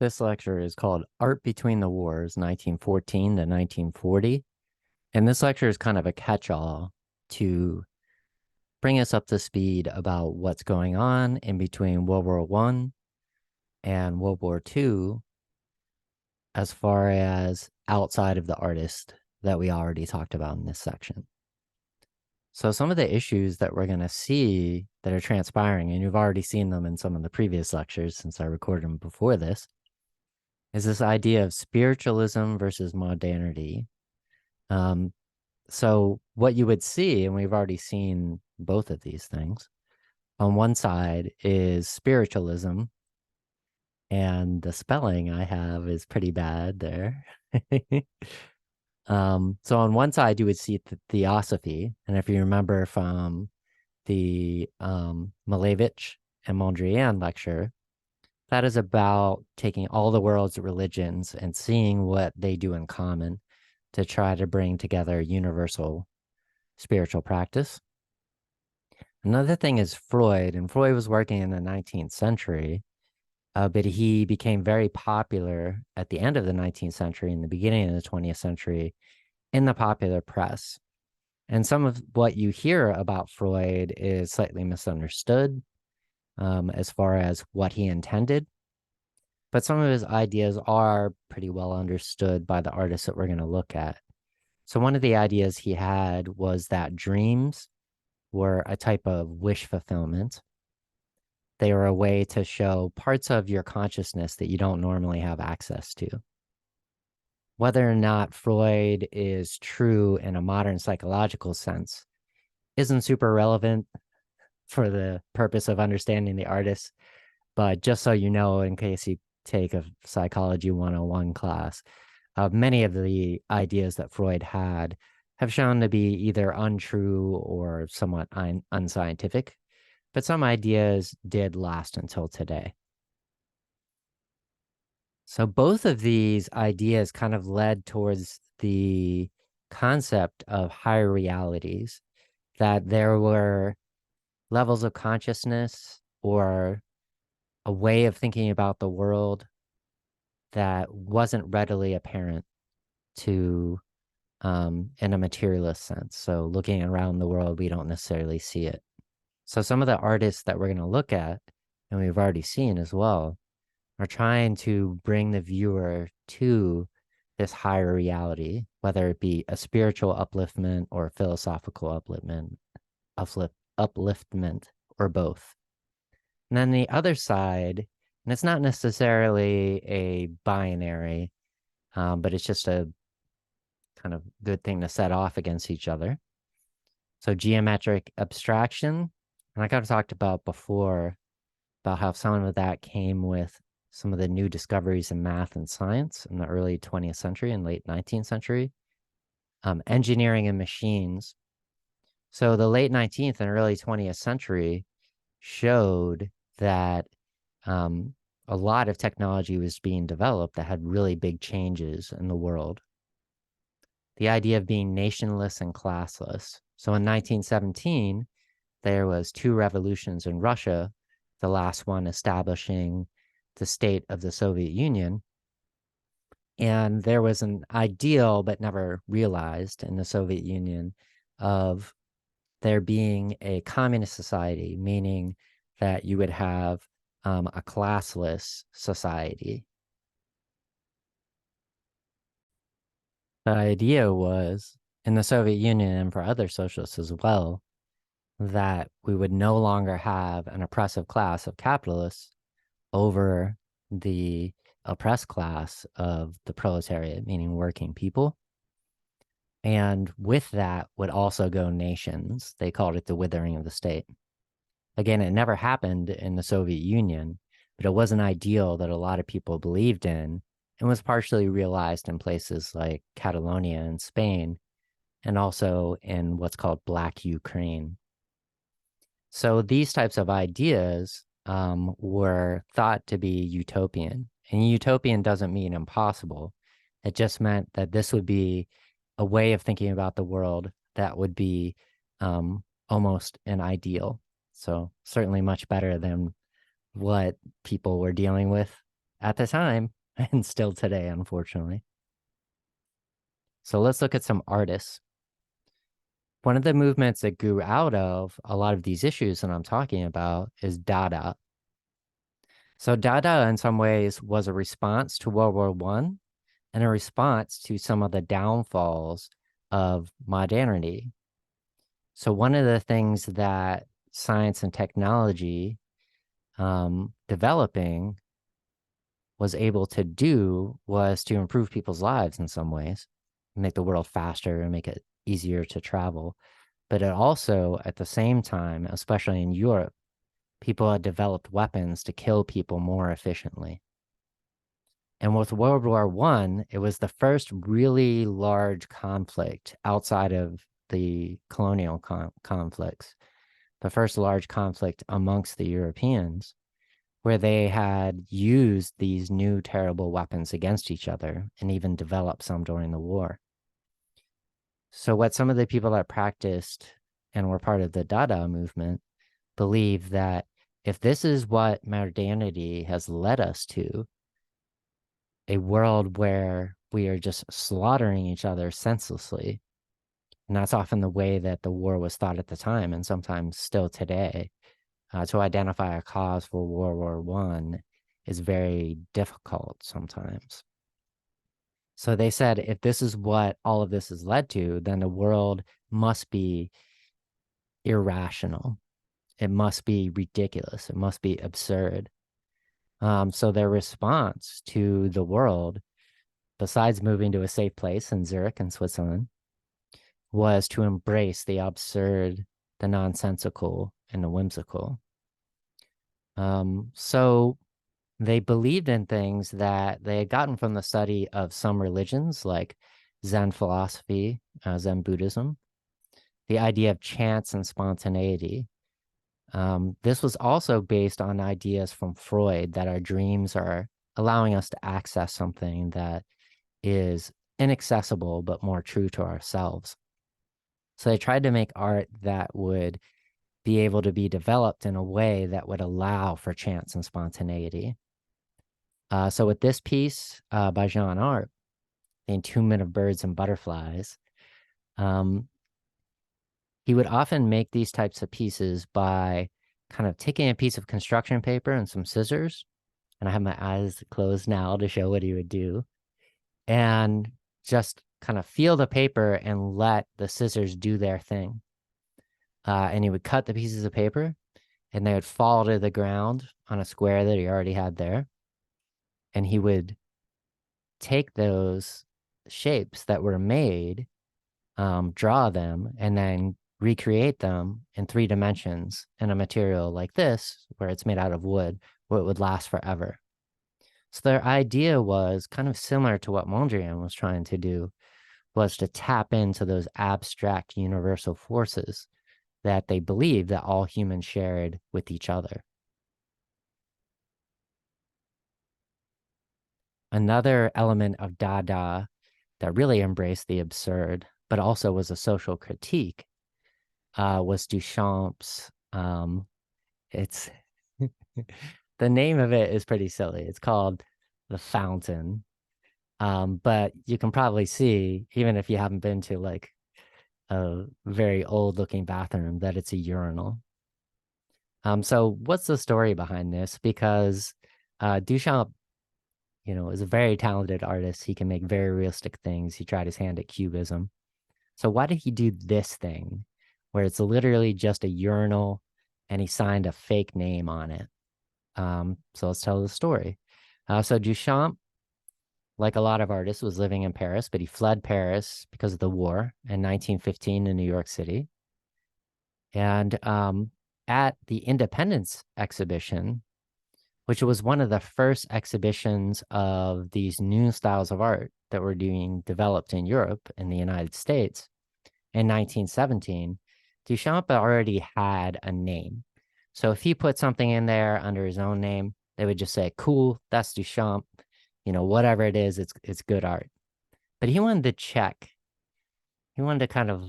This lecture is called Art Between the Wars, 1914 to 1940. And this lecture is kind of a catch-all to bring us up to speed about what's going on in between World War I and World War II, as far as outside of the artist that we already talked about in this section. So some of the issues that we're going to see that are transpiring, and you've already seen them in some of the previous lectures since I recorded them before this, is this idea of spiritualism versus modernity. Um, so what you would see, and we've already seen both of these things, on one side is spiritualism, and the spelling I have is pretty bad there. So on one side you would see theosophy, and if you remember from the Malevich and Mondrian lecture, that is about taking all the world's religions and seeing what they do in common to try to bring together universal spiritual practice. Another thing is Freud, and Freud was working in the 19th century, but he became very popular at the end of the 19th century and the beginning of the 20th century in the popular press. And some of what you hear about Freud is slightly misunderstood as far as what he intended. But some of his ideas are pretty well understood by the artists that we're going to look at. So one of the ideas he had was that dreams were a type of wish fulfillment. They were a way to show parts of your consciousness that you don't normally have access to. Whether or not Freud is true in a modern psychological sense isn't super relevant for the purpose of understanding the artist. But just so you know, in case you take a Psychology 101 class, many of the ideas that Freud had have shown to be either untrue or somewhat unscientific, but some ideas did last until today. So both of these ideas kind of led towards the concept of higher realities, that there were levels of consciousness or a way of thinking about the world that wasn't readily apparent to in a materialist sense. So looking around the world, we don't necessarily see it. So some of the artists that we're going to look at, and we've already seen as well, are trying to bring the viewer to this higher reality, whether it be a spiritual upliftment or a philosophical upliftment, or both. And then the other side, and it's not necessarily a binary, but it's just a kind of good thing to set off against each other. So geometric abstraction, and I kind of talked about before about how some of that came with some of the new discoveries in math and science in the early 20th century and late 19th century. Engineering and machines. So the late 19th and early 20th century showed that a lot of technology was being developed that had really big changes in the world. The idea of being nationless and classless. So in 1917, there was two revolutions in Russia, the last one establishing the state of the Soviet Union. And there was an ideal, but never realized in the Soviet Union, of there being a communist society, meaning that you would have a classless society. The idea was in the Soviet Union and for other socialists as well, that we would no longer have an oppressive class of capitalists over the oppressed class of the proletariat, meaning working people. And with that would also go nations. They called it the withering of the state. Again, it never happened in the Soviet Union, but it was an ideal that a lot of people believed in and was partially realized in places like Catalonia in Spain and also in what's called Black Ukraine. So these types of ideas were thought to be utopian. And utopian doesn't mean impossible. It just meant that this would be a way of thinking about the world that would be almost an ideal. So certainly much better than what people were dealing with at the time and still today, unfortunately. So let's look at some artists. One of the movements that grew out of a lot of these issues that I'm talking about is Dada. So Dada, in some ways, was a response to World War One and a response to some of the downfalls of modernity. So one of the things that science and technology developing was able to do was to improve people's lives in some ways, make the world faster and make it easier to travel. But it also, at the same time, especially in Europe, people had developed weapons to kill people more efficiently. And with World War One, it was the first really large conflict outside of the colonial conflicts, the first large conflict amongst the Europeans, where they had used these new terrible weapons against each other and even developed some during the war. So, what some of the people that practiced and were part of the Dada movement believe that if this is what modernity has led us to, a world where we are just slaughtering each other senselessly. And that's often the way that the war was thought at the time, and sometimes still today. To identify a cause for World War One is very difficult sometimes. So they said, if this is what all of this has led to, then the world must be irrational. It must be ridiculous. It must be absurd. So their response to the world, besides moving to a safe place in Zurich in Switzerland, was to embrace the absurd, the nonsensical, and the whimsical. So they believed in things that they had gotten from the study of some religions like Zen philosophy, Zen Buddhism, the idea of chance and spontaneity. This was also based on ideas from Freud that our dreams are allowing us to access something that is inaccessible but more true to ourselves. So they tried to make art that would be able to be developed in a way that would allow for chance and spontaneity. So with this piece by Jean Art, The Entombment of Birds and Butterflies, he would often make these types of pieces by kind of taking a piece of construction paper and some scissors. And I have my eyes closed now to show what he would do. And just kind of feel the paper and let the scissors do their thing. And he would cut the pieces of paper and they would fall to the ground on a square that he already had there. And he would take those shapes that were made, draw them, and then recreate them in 3 dimensions in a material like this, where it's made out of wood, where it would last forever. So their idea was kind of similar to what Mondrian was trying to do, was to tap into those abstract universal forces that they believed that all humans shared with each other. Another element of Dada that really embraced the absurd, but also was a social critique, was Duchamp's. It's the name of it is pretty silly. It's called The Fountain. But you can probably see, even if you haven't been to like a very old looking bathroom, that it's a urinal. So what's the story behind this? Because Duchamp, is a very talented artist. He can make very realistic things. He tried his hand at cubism. So why did he do this thing where it's literally just a urinal and he signed a fake name on it? So let's tell the story. So Duchamp, like a lot of artists, was living in Paris, but he fled Paris because of the war in 1915 in New York City. And at the Independence exhibition, which was one of the first exhibitions of these new styles of art that were being developed in Europe and the United States in 1917, Duchamp already had a name. So if he put something in there under his own name, they would just say, cool, that's Duchamp. Whatever it is, it's good art. But he wanted to check. He wanted to kind of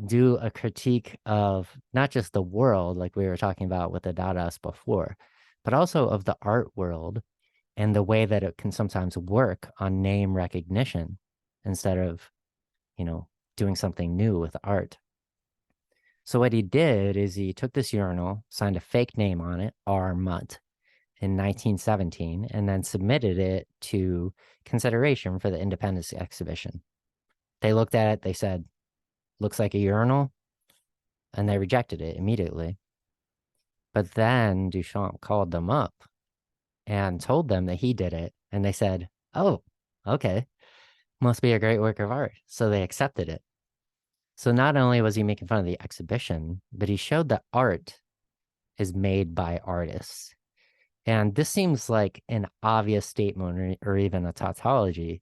do a critique of not just the world, like we were talking about with the Dadaists before, but also of the art world and the way that it can sometimes work on name recognition instead of, doing something new with art. So what he did is he took this urinal, signed a fake name on it, R. Mutt, in 1917, and then submitted it to consideration for the Independence exhibition. They looked at it, they said, looks like a urinal, and they rejected it immediately. But then Duchamp called them up and told them that he did it, and they said, oh, okay, must be a great work of art. So they accepted it. So not only was he making fun of the exhibition, but he showed that art is made by artists. And this seems like an obvious statement or even a tautology,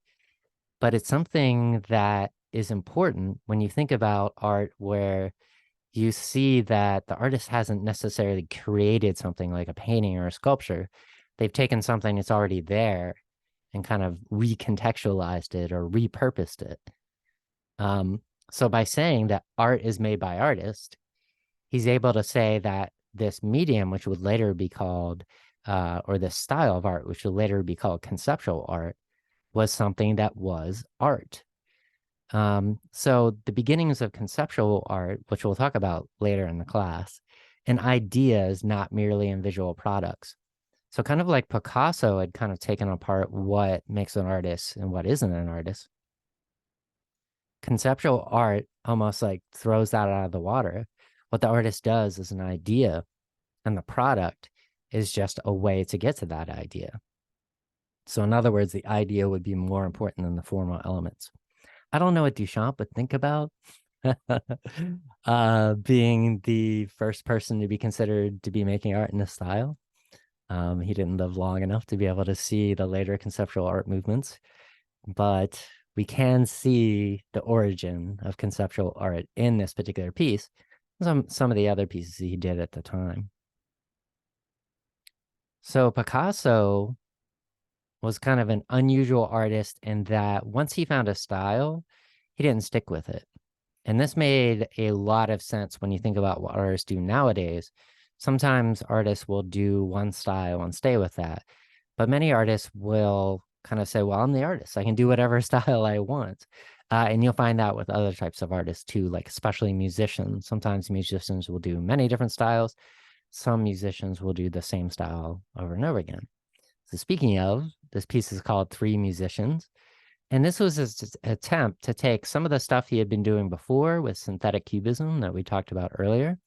but it's something that is important when you think about art where you see that the artist hasn't necessarily created something like a painting or a sculpture. They've taken something that's already there and kind of recontextualized it or repurposed it. So by saying that art is made by artists, he's able to say that this medium, which would later be called, or this style of art, which would later be called conceptual art, was something that was art. So the beginnings of conceptual art, which we'll talk about later in the class, and ideas, not merely in visual products. So kind of like Picasso had kind of taken apart what makes an artist and what isn't an artist. Conceptual art almost like throws that out of the water. What the artist does is an idea, and the product is just a way to get to that idea. So in other words, the idea would be more important than the formal elements. I don't know what Duchamp would think about being the first person to be considered to be making art in this style. He didn't live long enough to be able to see the later conceptual art movements, but we can see the origin of conceptual art in this particular piece, some of the other pieces he did at the time. So Picasso was kind of an unusual artist in that once he found a style, he didn't stick with it. And this made a lot of sense when you think about what artists do nowadays. Sometimes artists will do one style and stay with that. But many artists will kind of say, well, I'm the artist. I can do whatever style I want. And you'll find that with other types of artists too, like especially musicians. Sometimes musicians will do many different styles. Some musicians will do the same style over and over again. So speaking of, this piece is called Three Musicians. And this was his attempt to take some of the stuff he had been doing before with synthetic cubism that we talked about earlier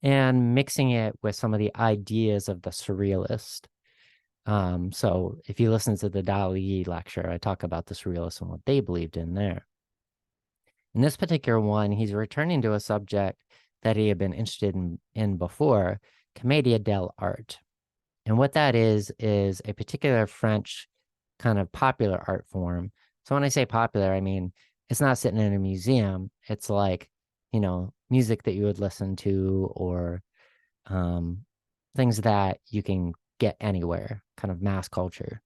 and mixing it with some of the ideas of the surrealist. So if you listen to the Dali lecture, I talk about the surrealists and what they believed in there. In this particular one, he's returning to a subject that he had been interested in before, Commedia dell'arte. And what that is a particular French kind of popular art form. So when I say popular, I mean, it's not sitting in a museum. It's like, music that you would listen to or things that you can get anywhere, kind of mass culture.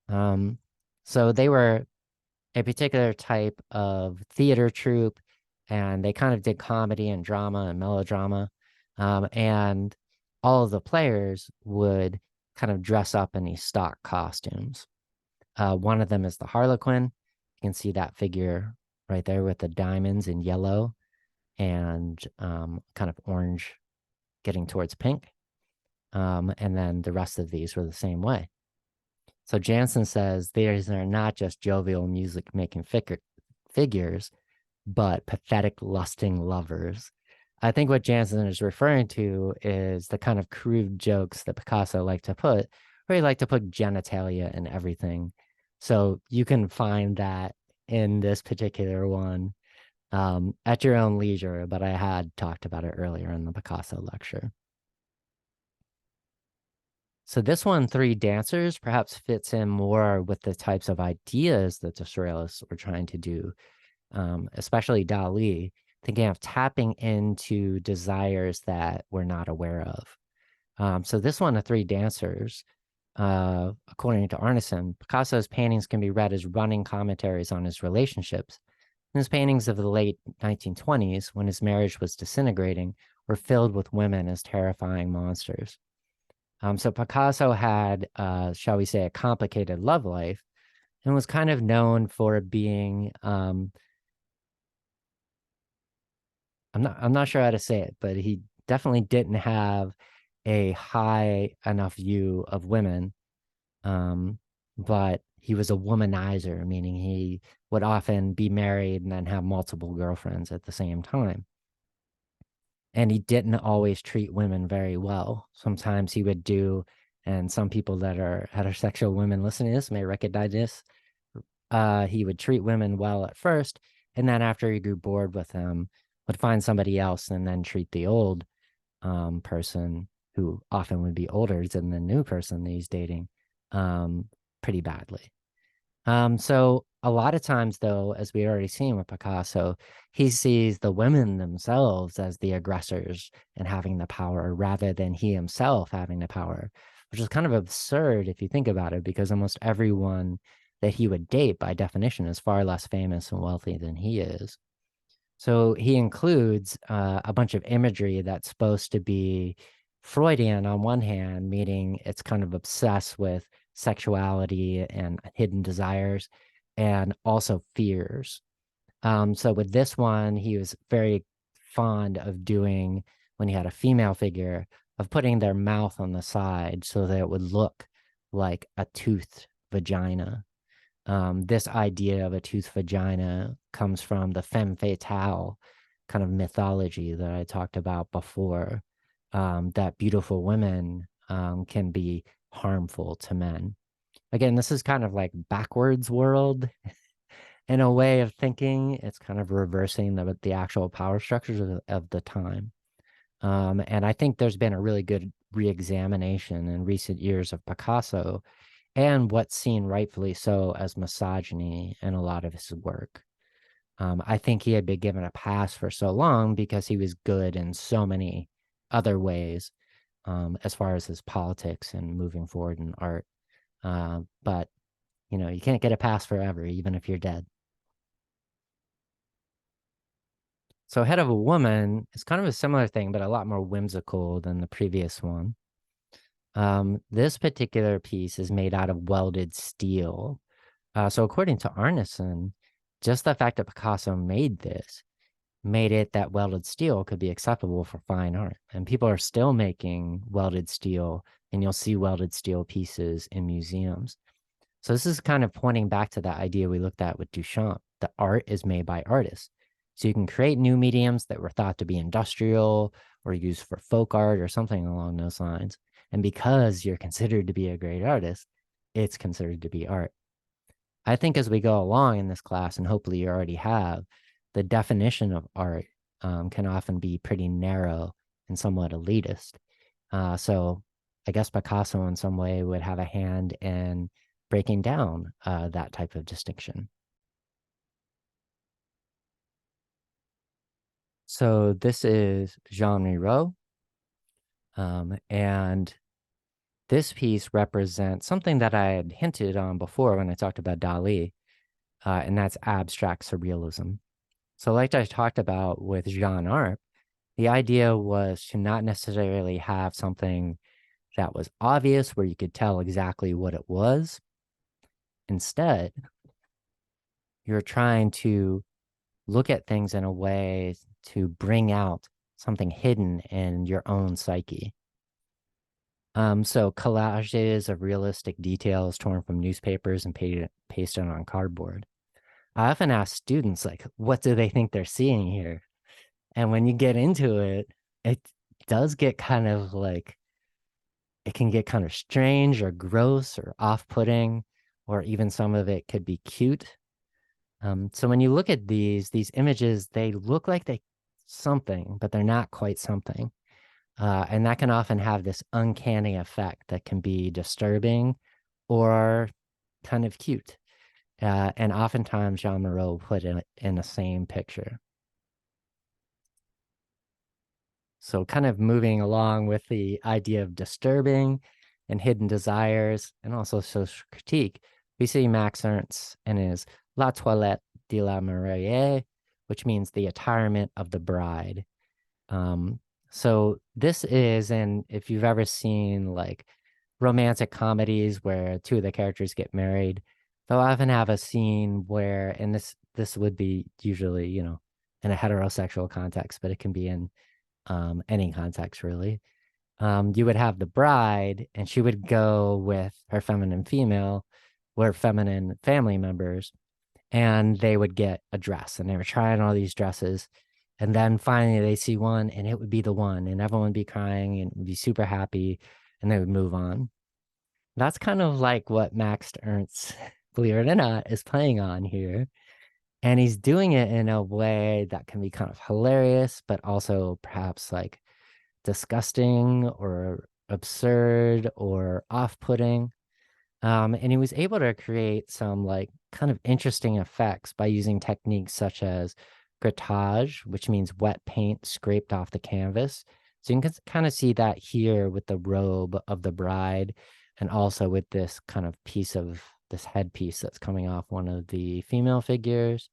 So they were a particular type of theater troupe, and they kind of did comedy and drama and melodrama. And all of the players would kind of dress up in these stock costumes. One of them is the Harlequin. You can see that figure right there with the diamonds in yellow and kind of orange getting towards pink. And then the rest of these were the same way. So Jansen says these are not just jovial music making figures, but pathetic lusting lovers. I think what Jansen is referring to is the kind of crude jokes that Picasso liked to put, where he liked to put genitalia in everything. So you can find that in this particular one at your own leisure, but I had talked about it earlier in the Picasso lecture. So this one, Three Dancers, perhaps fits in more with the types of ideas that the Surrealists were trying to do, especially Dali, thinking of tapping into desires that we're not aware of. So this one, The Three Dancers, according to Arneson, Picasso's paintings can be read as running commentaries on his relationships. And his paintings of the late 1920s, when his marriage was disintegrating, were filled with women as terrifying monsters. So Picasso had, shall we say, a complicated love life and was kind of known for being, I'm not sure how to say it, but he definitely didn't have a high enough view of women. Um, but he was a womanizer, meaning he would often be married and then have multiple girlfriends at the same time. And he didn't always treat women very well. Sometimes he would do, and some people that are heterosexual women listening to this may recognize this. He would treat women well at first, and then after he grew bored with them, would find somebody else and then treat the old person, who often would be older than the new person that he's dating, um, pretty badly. So a lot of times, though, as we already seen with Picasso, he sees the women themselves as the aggressors and having the power rather than he himself having the power, which is kind of absurd if you think about it, because almost everyone that he would date, by definition, is far less famous and wealthy than he is. So he includes a bunch of imagery that's supposed to be Freudian on one hand, meaning it's kind of obsessed with sexuality and hidden desires and also fears. So with this one, he was very fond of doing, when he had a female figure, of putting their mouth on the side so that it would look like a toothed vagina. This idea of a toothed vagina comes from the femme fatale kind of mythology that I talked about before, that beautiful women can be harmful to men. Again, this is kind of like backwards world in a way of thinking. It's kind of reversing the actual power structures of the time. And I think there's been a really good reexamination in recent years of Picasso and what's seen rightfully so as misogyny in a lot of his work. I think he had been given a pass for so long because he was good in so many other ways, as far as his politics and moving forward in art. But you can't get a pass forever, even if you're dead. So Head of a Woman is kind of a similar thing, but a lot more whimsical than the previous one. This particular piece is made out of welded steel. So according to Arneson, just the fact that Picasso made this made it that welded steel could be acceptable for fine art. And people are still making welded steel, and you'll see welded steel pieces in museums. So this is kind of pointing back to that idea we looked at with Duchamp, that art is made by artists. So you can create new mediums that were thought to be industrial or used for folk art or something along those lines. And because you're considered to be a great artist, it's considered to be art. I think as we go along in this class, and hopefully you already have, the definition of art can often be pretty narrow and somewhat elitist. So I guess Picasso in some way would have a hand in breaking down that type of distinction. So this is Jean Miro, and this piece represents something that I had hinted on before when I talked about Dali, and that's abstract surrealism. So like I talked about with Jean Arp, the idea was to not necessarily have something that was obvious where you could tell exactly what it was. Instead, you're trying to look at things in a way to bring out something hidden in your own psyche. So collages of realistic details torn from newspapers and pasted on cardboard. I often ask students, like, what do they think they're seeing here? And when you get into it, it does get kind of like, it can get kind of strange or gross or off-putting, or even some of it could be cute. So when you look at these images, they look like they something, but they're not quite something. And that can often have this uncanny effect that can be disturbing or kind of cute. And oftentimes Jean Moreau put it in the same picture. So kind of moving along with the idea of disturbing and hidden desires and also social critique, we see Max Ernst in his La Toilette de la Mariée, which means the attirement of the bride. So this is, and if you've ever seen like romantic comedies where two of the characters get married, they'll often have a scene where, and this would be usually, in a heterosexual context, but it can be in any context really. You would have the bride, and she would go with her feminine family members, and they would get a dress, and they were trying all these dresses. And then finally they see one, and it would be the one, and everyone would be crying and would be super happy, and they would move on. That's kind of like what Max Ernst, believe it or not, is playing on here. And he's doing it in a way that can be kind of hilarious, but also perhaps like disgusting or absurd or off-putting. And he was able to create some like kind of interesting effects by using techniques such as grattage, which means wet paint scraped off the canvas. So you can kind of see that here with the robe of the bride, and also with this kind of piece of this headpiece that's coming off one of the female figures.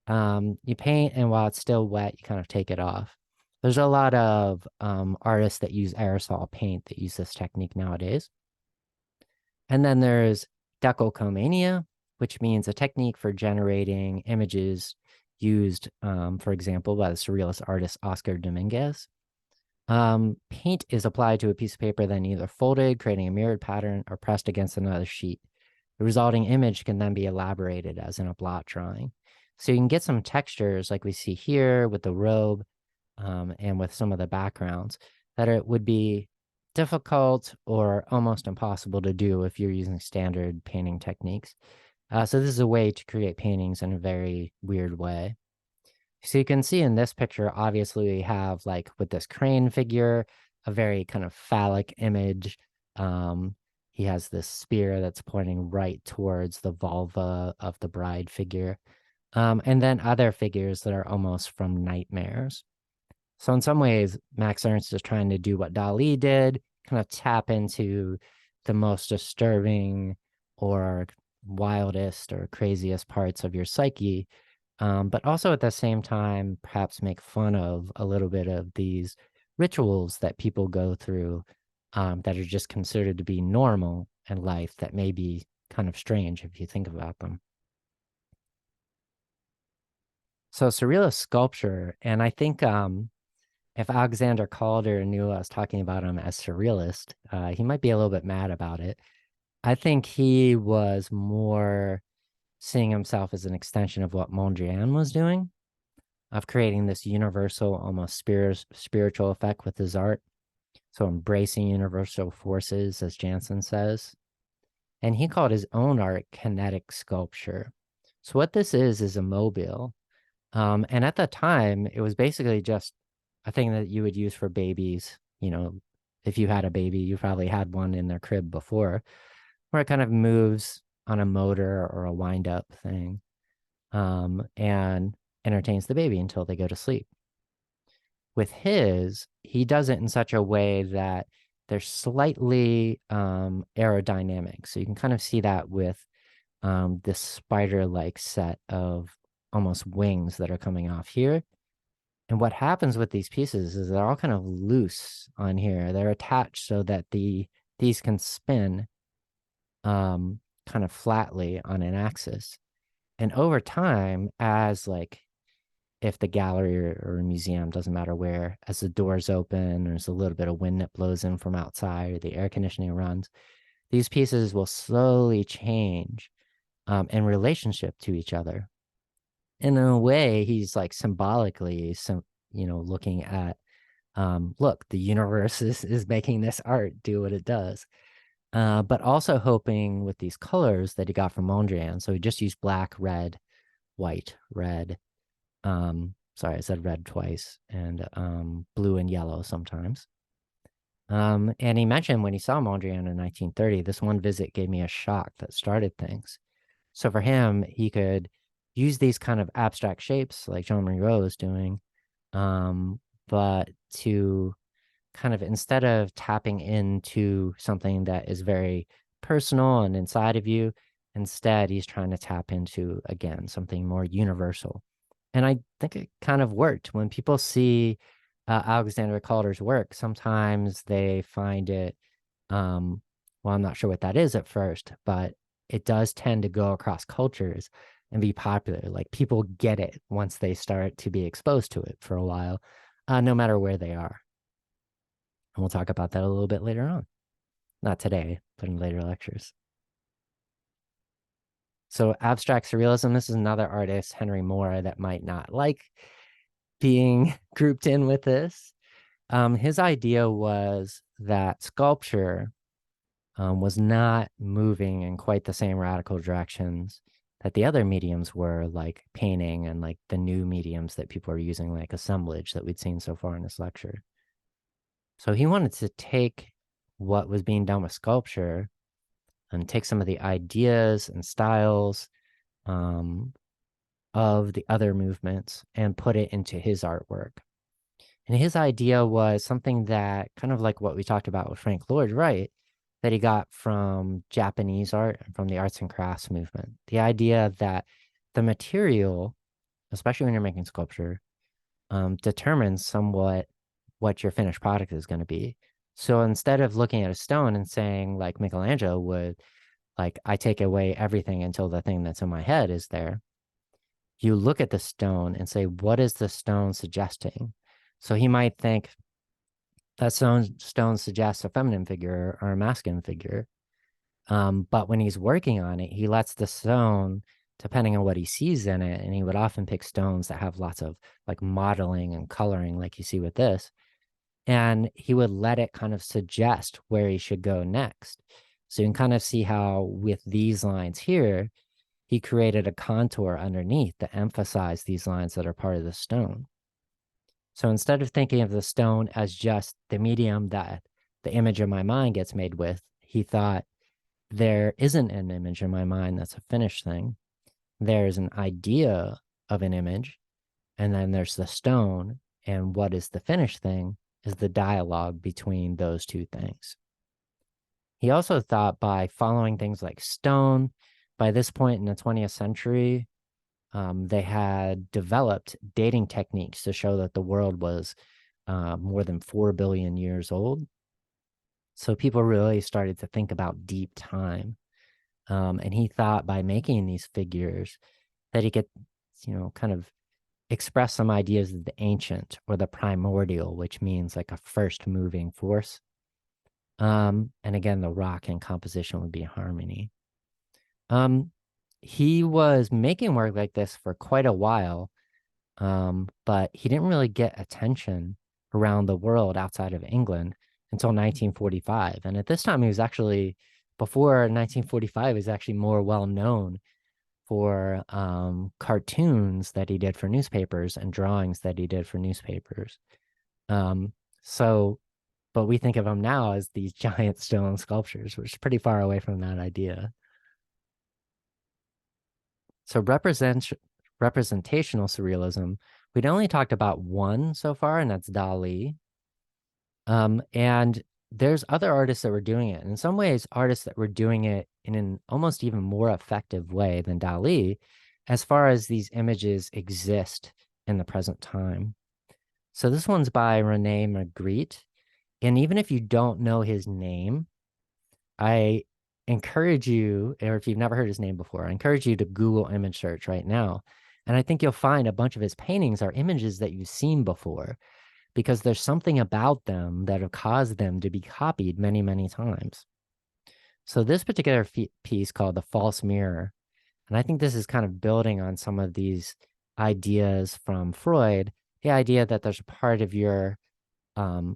You paint, and while it's still wet, you kind of take it off. There's a lot of artists that use aerosol paint that use this technique nowadays. And then there's decalcomania, which means a technique for generating images used, for example, by the surrealist artist Oscar Dominguez. Paint is applied to a piece of paper, then either folded, creating a mirrored pattern, or pressed against another sheet. The resulting image can then be elaborated as in a blot drawing. So you can get some textures like we see here with the robe, and with some of the backgrounds that it would be difficult or almost impossible to do if you're using standard painting techniques. So this is a way to create paintings in a very weird way. So you can see in this picture, obviously we have like with this crane figure, a very kind of phallic image. He has this spear that's pointing right towards the vulva of the bride figure. And then other figures that are almost from nightmares. So in some ways, Max Ernst is trying to do what Dali did, kind of tap into the most disturbing or wildest or craziest parts of your psyche, but also at the same time, perhaps make fun of a little bit of these rituals that people go through, that are just considered to be normal in life that may be kind of strange if you think about them. So surrealist sculpture, and I think if Alexander Calder knew I was talking about him as surrealist, he might be a little bit mad about it. I think he was more seeing himself as an extension of what Mondrian was doing, of creating this universal, almost spiritual effect with his art. So embracing universal forces, as Jansen says. And he called his own art kinetic sculpture. So what this is a mobile. And at that time, it was basically just a thing that you would use for babies. If you had a baby, you probably had one in their crib before, where it kind of moves on a motor or a wind up thing, and entertains the baby until they go to sleep. With his, he does it in such a way that they're slightly aerodynamic. So you can kind of see that with this spider-like set of almost wings that are coming off here. And what happens with these pieces is they're all kind of loose on here. They're attached so that these can spin kind of flatly on an axis. And over time, as like if the gallery or museum, doesn't matter where, as the doors open, there's a little bit of wind that blows in from outside, or the air conditioning runs, these pieces will slowly change in relationship to each other. And in a way, he's like symbolically, looking at, look, the universe is making this art do what it does. But also hoping with these colors that he got from Mondrian. So he just used black, red, white, red. Sorry, I said red twice, and blue and yellow sometimes. And he mentioned when he saw Mondrian in 1930, this one visit gave me a shock that started things. So for him, he could use these kind of abstract shapes like Jean Monroe is doing, but to kind of, instead of tapping into something that is very personal and inside of you, instead he's trying to tap into, again, something more universal. And I think it kind of worked. When people see Alexander Calder's work, sometimes they find it, well, I'm not sure what that is at first, but it does tend to go across cultures and be popular. Like people get it once they start to be exposed to it for a while, no matter where they are. And we'll talk about that a little bit later on. Not today, but in later lectures. So abstract surrealism, this is another artist, Henry Moore, that might not like being grouped in with this. His idea was that sculpture was not moving in quite the same radical directions that the other mediums were, like painting and like the new mediums that people are using, like assemblage that we'd seen so far in this lecture. So he wanted to take what was being done with sculpture and take some of the ideas and styles um, of the other movements and put it into his artwork. And his idea was something that kind of like what we talked about with Frank Lloyd Wright, that he got from Japanese art and from the arts and crafts movement. The idea that the material, especially when you're making sculpture, determines somewhat what your finished product is going to be. So instead of looking at a stone and saying, like Michelangelo would, like, I take away everything until the thing that's in my head is there, you look at the stone and say, what is the stone suggesting? So he might think that stone suggests a feminine figure or a masculine figure. But when he's working on it, he lets the stone, depending on what he sees in it, and he would often pick stones that have lots of like modeling and coloring, like you see with this. And he would let it kind of suggest where he should go next. So you can kind of see how with these lines here, he created a contour underneath to emphasize these lines that are part of the stone. So instead of thinking of the stone as just the medium that the image of my mind gets made with, he thought there isn't an image in my mind that's a finished thing. There's an idea of an image, and then there's the stone. And what is the finished thing is the dialogue between those two things. He also thought by following things like stone, by this point in the 20th century, they had developed dating techniques to show that the world was more than 4 billion years old. So people really started to think about deep time. And he thought by making these figures that he could, kind of express some ideas of the ancient or the primordial, which means like a first moving force. And again, the rock and composition would be harmony. He was making work like this for quite a while, but he didn't really get attention around the world outside of England until 1945. And at this time, he was actually, before 1945, he was actually more well known for cartoons that he did for newspapers and drawings that he did for newspapers. So, but we think of him now as these giant stone sculptures, which is pretty far away from that idea. So representational surrealism, we'd only talked about one so far, and that's Dali. And there's other artists that were doing it. And in some ways, artists that were doing it in an almost even more effective way than Dali, as far as these images exist in the present time. So this one's by Rene Magritte. And even if you don't know his name, I encourage you, or if you've never heard his name before, I encourage you to Google image search right now. And I think you'll find a bunch of his paintings are images that you've seen before, because there's something about them that have caused them to be copied many, many times. So this particular piece called The False Mirror, and I think this is kind of building on some of these ideas from Freud, the idea that there's a part of your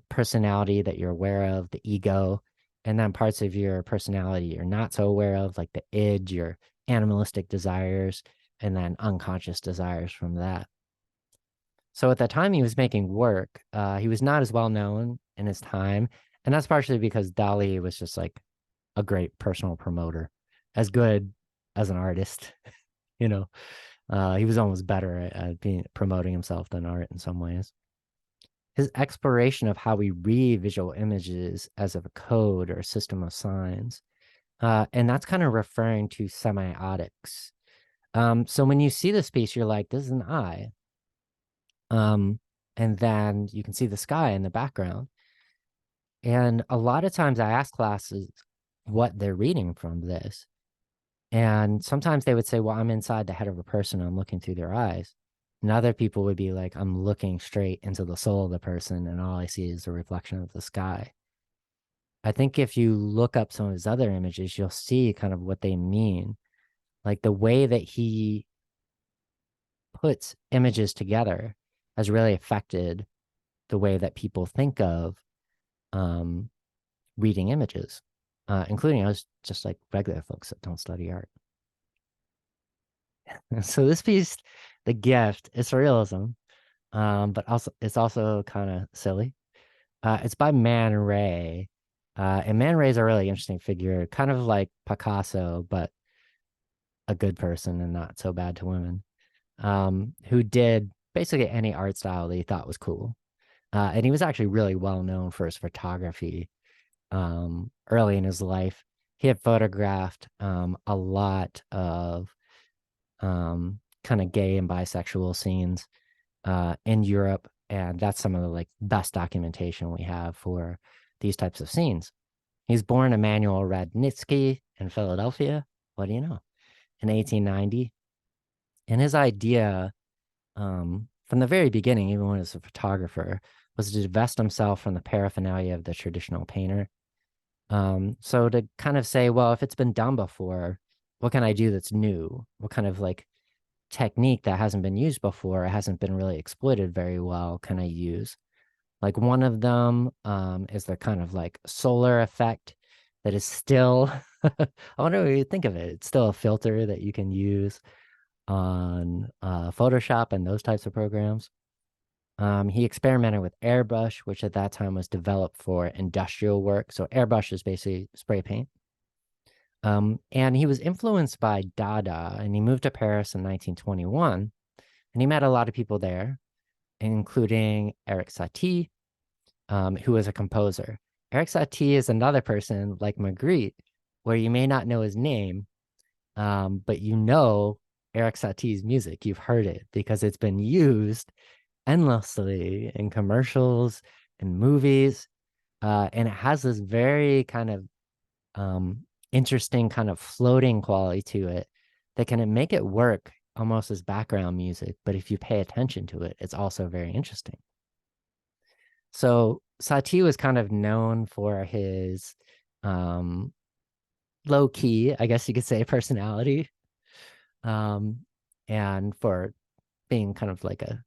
personality that you're aware of, the ego, and then parts of your personality you're not so aware of, like the id, your animalistic desires, and then unconscious desires from that. So at the time he was making work, he was not as well known in his time. And that's partially because Dali was just like a great personal promoter, as good as an artist, you know. He was almost better at being promoting himself than art in some ways. His exploration of how we read visual images as of a code or a system of signs. And that's kind of referring to semiotics. So when you see this piece, you're like, this is an eye. and then you can see the sky in the background. And a lot of times I ask classes what they're reading from this. And sometimes they would say, well, I'm inside the head of a person, I'm looking through their eyes. And other people would be like, I'm looking straight into the soul of the person, and all I see is a reflection of the sky. I think if you look up some of his other images, you'll see kind of what they mean. Like the way that he puts images together has really affected the way that people think of um, reading images, including us, just like regular folks that don't study art. So this piece, The Gift, is surrealism, but also it's also kind of silly. It's by Man Ray. And Man Ray is a really interesting figure, kind of like Picasso, but a good person and not so bad to women, who did basically any art style that he thought was cool. And he was actually really well known for his photography early in his life. He had photographed a lot of kind of gay and bisexual scenes in Europe. And that's some of the like best documentation we have for these types of scenes. He's born Emanuel Radnitsky in Philadelphia. What do you know? In 1890. And his idea from the very beginning, even when he was a photographer, was to divest himself from the paraphernalia of the traditional painter. So to kind of say, well, if it's been done before, what can I do that's new? What kind of like technique that hasn't been used before, hasn't been really exploited very well, can I use? Like one of them is the kind of like solar effect that is still, I wonder what you think of it. It's still a filter that you can use on Photoshop and those types of programs. He experimented with airbrush, which at that time was developed for industrial work. So airbrush is basically spray paint. And he was influenced by Dada, and he moved to Paris in 1921, and he met a lot of people there, including Eric Satie, who was a composer. Eric Satie is another person like Magritte, where you may not know his name, but you know Eric Satie's music. You've heard it because it's been used endlessly in commercials and movies. And it has this very kind of interesting kind of floating quality to it that can make it work almost as background music. But if you pay attention to it, it's also very interesting. So Satie was kind of known for his low key, I guess you could say, personality, um, and for being kind of like a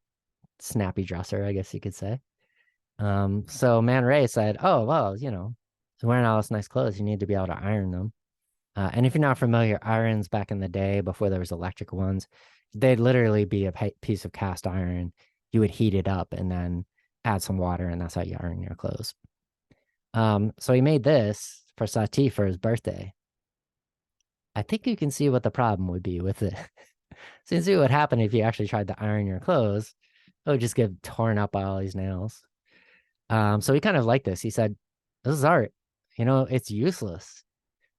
snappy dresser, I guess you could say. So Man Ray said, "Oh well, you know, wearing all this nice clothes, you need to be able to iron them." And if you're not familiar, irons back in the day before there was electric ones, they'd literally be a piece of cast iron. You would heat it up and then add some water, and that's how you iron your clothes. So he made this for Satie for his birthday. I think you can see what the problem would be with it. So you can see what would happen if you actually tried to iron your clothes. It would just get torn up by all these nails. So he kind of liked this. He said, "This is art. You know, it's useless.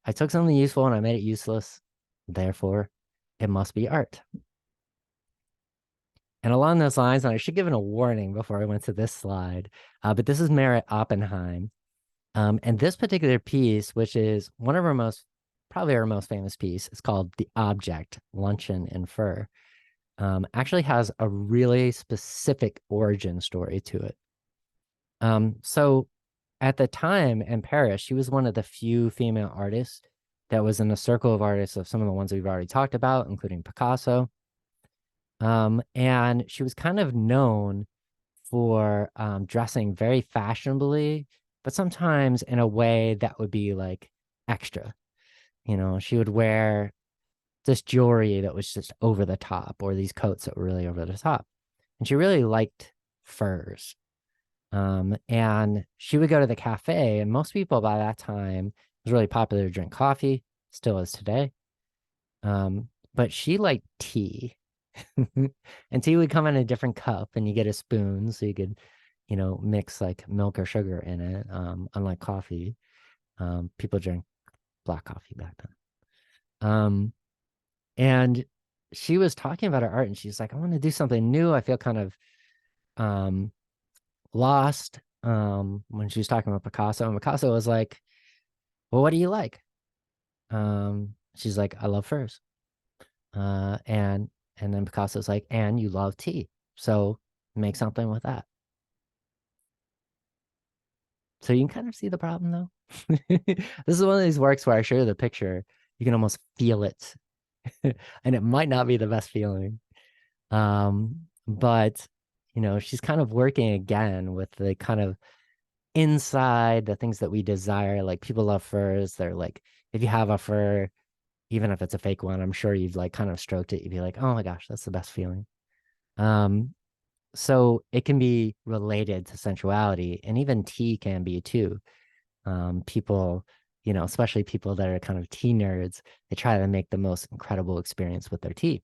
I took something useful and I made it useless. Therefore, it must be art." And along those lines, and I should give it a warning before I went to this slide, but this is Merritt Oppenheim. And this particular piece, which is one of our probably our most famous piece, is called The Object, Luncheon in Fur, actually has a really specific origin story to it. So at the time in Paris, she was one of the few female artists that was in a circle of artists of some of the ones we've already talked about, including Picasso. And she was kind of known for dressing very fashionably, but sometimes in a way that would be like extra. You know, she would wear this jewelry that was just over the top, or these coats that were really over the top. And she really liked furs. And she would go to the cafe, and most people by that time, it was really popular to drink coffee, still is today. But she liked tea. And tea would come in a different cup, and you get a spoon so you could, you know, mix like milk or sugar in it. Unlike coffee, people drink black coffee back then. And she was talking about her art, and she's like, "I want to do something new. I feel kind of lost when she was talking about Picasso, and Picasso was like, well, what do you like? She's like, I love furs. Uh, and and then Picasso's like, and you love tea. So make something with that. So you can kind of see the problem though. This is one of these works where I show you the picture, you can almost feel it. And it might not be the best feeling. But she's kind of working again with the kind of inside the things that we desire. Like people love furs. They're like, if you have a fur, even if it's a fake one, I'm sure you've like kind of stroked it. You'd be like, oh my gosh, that's the best feeling. Um, so it can be related to sensuality, and even tea can be too. People, especially people that are kind of tea nerds, they try to make the most incredible experience with their tea.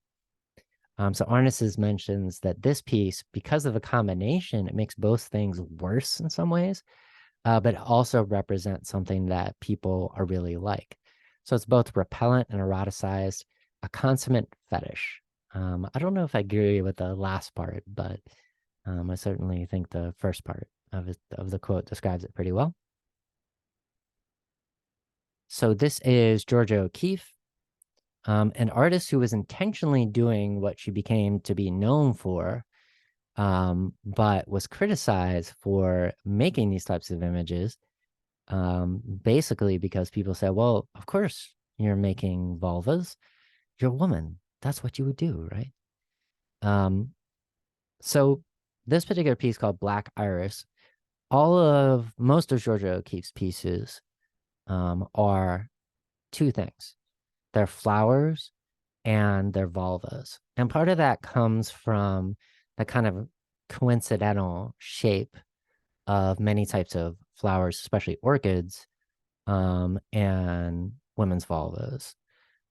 So Arneses mentions that this piece, because of the combination, it makes both things worse in some ways, but also represents something that people are really like. So it's both repellent and eroticized, a consummate fetish. I don't know if I agree with the last part, but I certainly think the first part of the quote describes it pretty well. So this is Georgia O'Keeffe, an artist who was intentionally doing what she became to be known for, but was criticized for making these types of images, basically because people said, well, of course you're making vulvas. You're a woman. That's what you would do, right? Um, so this particular piece called Black Iris, most of Georgia O'Keeffe's pieces are two things. They're flowers and they're vulvas. And part of that comes from the kind of coincidental shape of many types of flowers, especially orchids, and women's vulvas.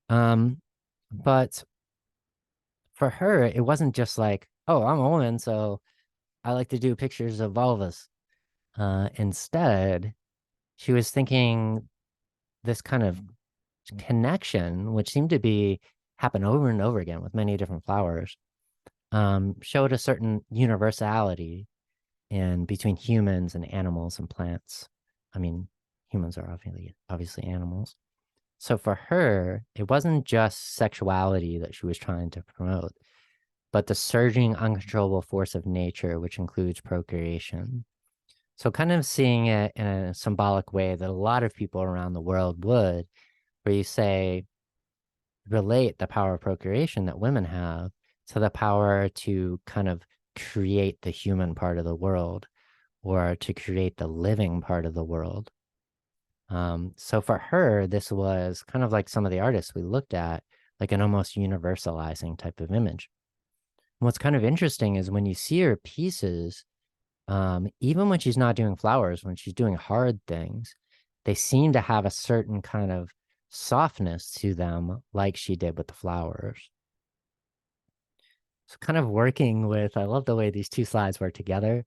But for her, it wasn't just like, oh, I'm a woman, so I like to do pictures of vulvas. Instead, she was thinking this kind of connection, which seemed to be happen over and over again with many different flowers, showed a certain universality in between humans and animals and plants. I mean, humans are obviously animals. So for her, it wasn't just sexuality that she was trying to promote, but the surging, uncontrollable force of nature, which includes procreation. So kind of seeing it in a symbolic way that a lot of people around the world would, where you say, relate the power of procreation that women have to the power to kind of create the human part of the world or to create the living part of the world. So for her, this was kind of like some of the artists we looked at, like an almost universalizing type of image. And what's kind of interesting is when you see her pieces, even when she's not doing flowers, when she's doing hard things, they seem to have a certain kind of softness to them, like she did with the flowers. So kind of working with, I love the way these two slides work together,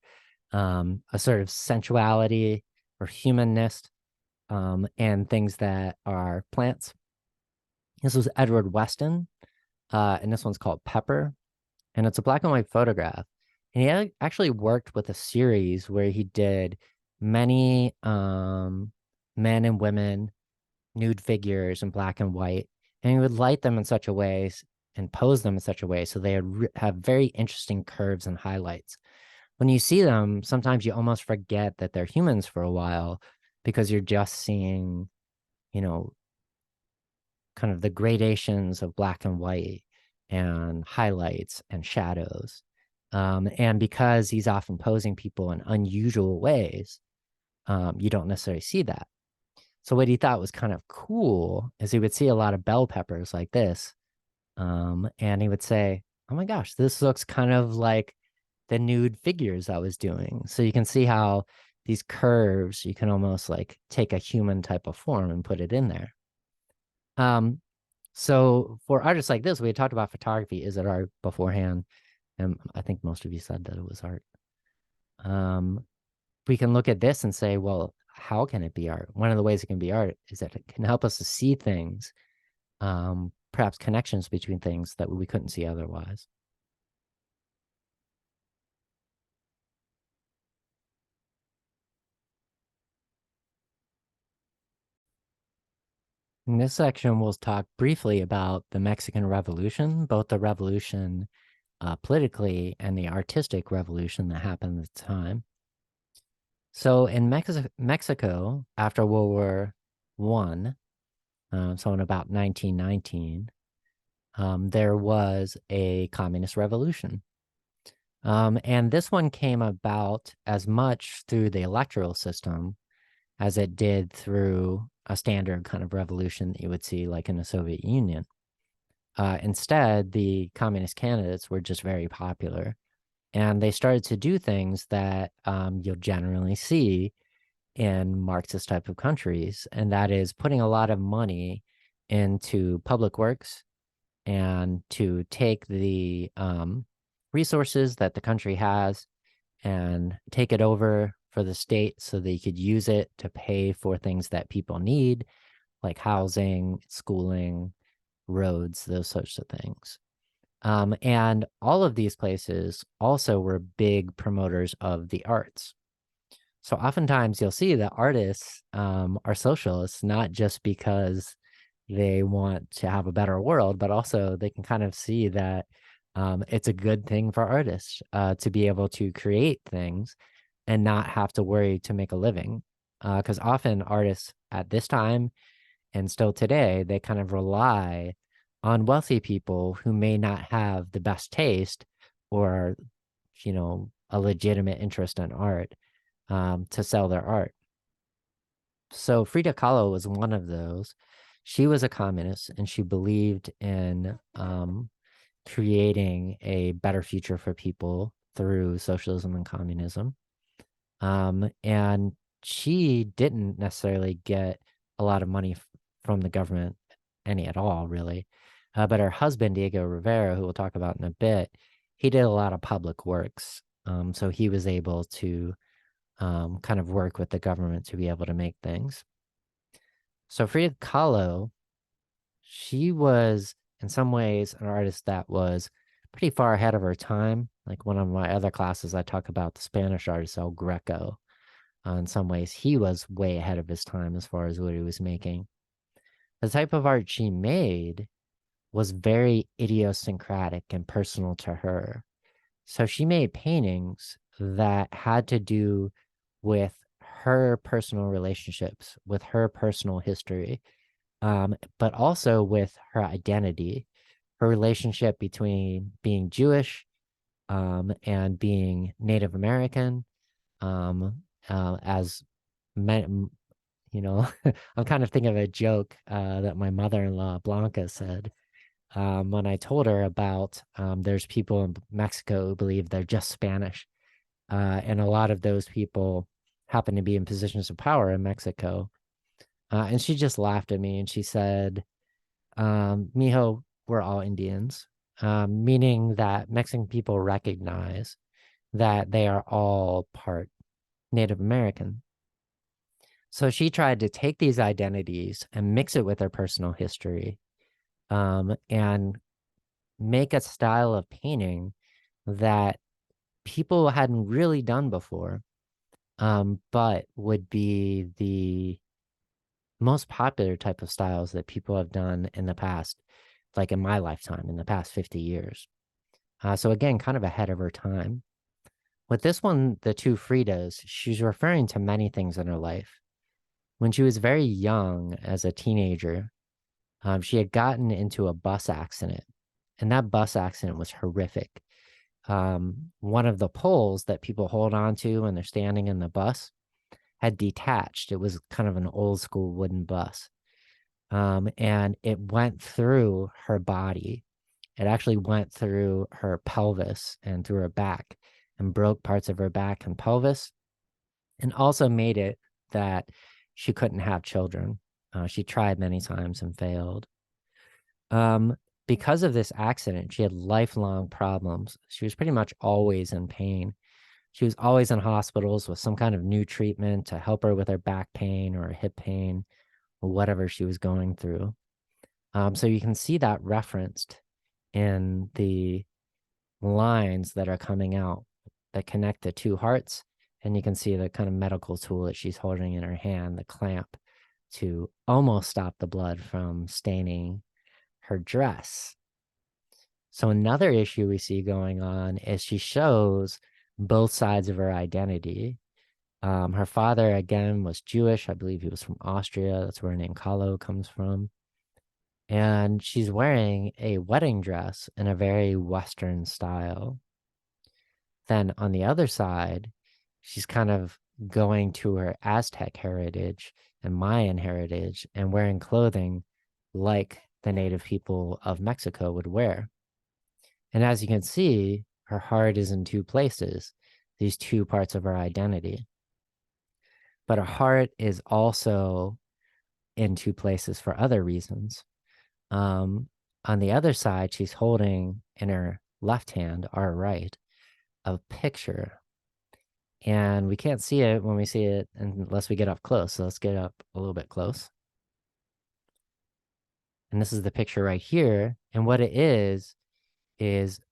a sort of sensuality or humanness, and things that are plants. This was Edward Weston, and this one's called Pepper, and it's a black and white photograph. And he actually worked with a series where he did many men and women nude figures in black and white, and he would light them in such a way and pose them in such a way so they would have very interesting curves and highlights. When you see them, sometimes you almost forget that they're humans for a while because you're just seeing, you know, kind of the gradations of black and white and highlights and shadows. And because he's often posing people in unusual ways, you don't necessarily see that. So what he thought was kind of cool is he would see a lot of bell peppers like this, and he would say, "Oh my gosh, this looks kind of like the nude figures I was doing." So you can see how these curves, you can almost like take a human type of form and put it in there. Um, so for artists like this, we had talked about photography. Is it art beforehand? And I think most of you said that it was art. Um, we can look at this and say, well, how can it be art? One of the ways it can be art is that it can help us to see things, perhaps connections between things that we couldn't see otherwise. In this section, we'll talk briefly about the Mexican Revolution, both the revolution politically and the artistic revolution that happened at the time. So in Mexico, after World War One, so in about 1919, there was a communist revolution. And this one came about as much through the electoral system as it did through a standard kind of revolution that you would see like in the Soviet Union. Instead, the communist candidates were just very popular, and they started to do things that you'll generally see in Marxist type of countries, and that is putting a lot of money into public works and to take the resources that the country has and take it over for the state so they could use it to pay for things that people need, like housing, schooling, roads, those sorts of things. And all of these places also were big promoters of the arts. So oftentimes you'll see that artists are socialists, not just because they want to have a better world, but also they can kind of see that it's a good thing for artists to be able to create things and not have to worry to make a living. Because often artists at this time and still today, they kind of rely on wealthy people who may not have the best taste or, a legitimate interest in art to sell their art. So Frida Kahlo was one of those. She was a communist and she believed in creating a better future for people through socialism and communism. And she didn't necessarily get a lot of money from the government, any at all, really. But her husband, Diego Rivera, who we'll talk about in a bit, he did a lot of public works. So he was able to kind of work with the government to be able to make things. So Frida Kahlo, she was in some ways an artist that was pretty far ahead of her time. Like one of my other classes, I talk about the Spanish artist El Greco. In some ways, he was way ahead of his time as far as what he was making. The type of art she made was very idiosyncratic and personal to her. So she made paintings that had to do with her personal relationships, with her personal history, but also with her identity, her relationship between being Jewish and being Native American, as men, I'm kind of thinking of a joke that my mother-in-law Blanca said when I told her about there's people in Mexico who believe they're just Spanish, and a lot of those people happen to be in positions of power in Mexico. And she just laughed at me and she said, Mijo, we're all Indians, meaning that Mexican people recognize that they are all part Native American. So she tried to take these identities and mix it with her personal history, and make a style of painting that people hadn't really done before, but would be the most popular type of styles that people have done in the past, like in my lifetime, in the past 50 years. So again, kind of ahead of her time. With this one, the two Fridas, she's referring to many things in her life. When she was very young, as a teenager, she had gotten into a bus accident, and that bus accident was horrific. One of the poles that people hold on to when they're standing in the bus had detached. It was kind of an old school wooden bus. And it went through her body. It actually went through her pelvis and through her back and broke parts of her back and pelvis, and also made it that she couldn't have children. She tried many times and failed. Because of this accident, she had lifelong problems. She was pretty much always in pain. She was always in hospitals with some kind of new treatment to help her with her back pain or hip pain or whatever she was going through. So you can see that referenced in the lines that are coming out that connect the two hearts. And you can see the kind of medical tool that she's holding in her hand, the clamp, to almost stop the blood from staining her dress. So another issue we see going on is she shows both sides of her identity. Her father, again, was Jewish. I believe he was from Austria. That's where her name Kahlo comes from. And she's wearing a wedding dress in a very Western style. Then on the other side, she's kind of going to her Aztec heritage and Mayan heritage and wearing clothing like the native people of Mexico would wear. And as you can see, her heart is in two places, these two parts of her identity. But her heart is also in two places for other reasons. Um, on the other side, she's holding in her left hand, our right, a picture. And we can't see it when we see it unless we get up close. So let's get up a little bit close. And this is the picture right here. And what it is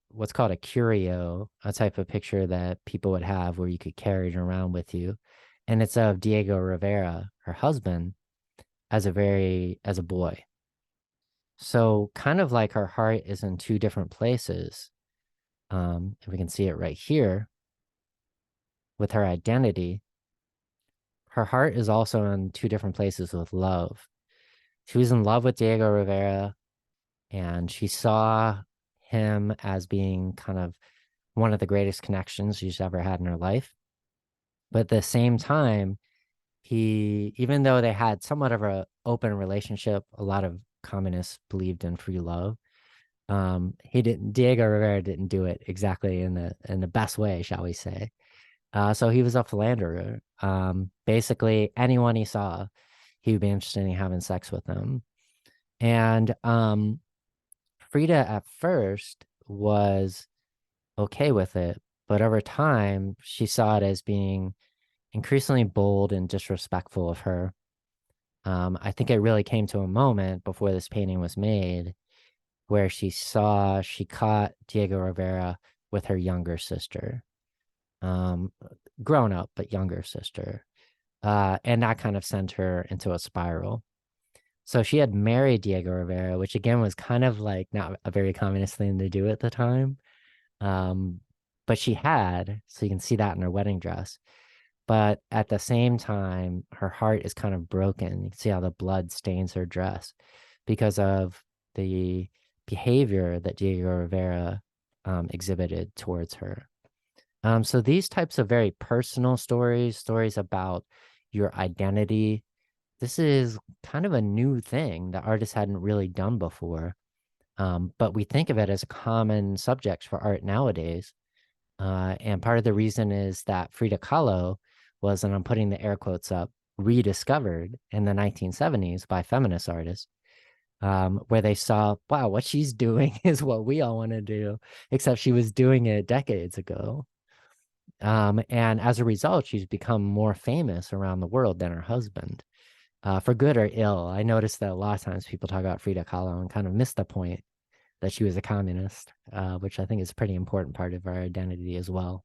what's called a curio, a type of picture that people would have where you could carry it around with you. And it's of Diego Rivera, her husband, as a boy. So kind of like her heart is in two different places. If we can see it right here with her identity, her heart is also in two different places with love. She was in love with Diego Rivera, and she saw him as being kind of one of the greatest connections she's ever had in her life. But at the same time, even though they had somewhat of an open relationship, a lot of communists believed in free love. Diego Rivera didn't do it exactly in the best way, shall we say. So he was a philanderer. Basically anyone he saw, he would be interested in having sex with them. And Frida at first was okay with it, but over time she saw it as being increasingly bold and disrespectful of her. I think it really came to a moment before this painting was made where she caught Diego Rivera with her younger sister, grown up, but younger sister. And that kind of sent her into a spiral. So she had married Diego Rivera, which again was kind of like not a very communist thing to do at the time. Um, but she had, so you can see that in her wedding dress. But at the same time, her heart is kind of broken. You can see how the blood stains her dress because of the behavior that Diego Rivera exhibited towards her. So these types of very personal stories about your identity, this is kind of a new thing that artists hadn't really done before. But we think of it as a common subject for art nowadays. And part of the reason is that Frida Kahlo was, and I'm putting the air quotes up, rediscovered in the 1970s by feminist artists, where they saw, wow, what she's doing is what we all want to do, except she was doing it decades ago. And as a result, she's become more famous around the world than her husband, for good or ill. I noticed that a lot of times people talk about Frida Kahlo and kind of miss the point that she was a communist, which I think is a pretty important part of our identity as well.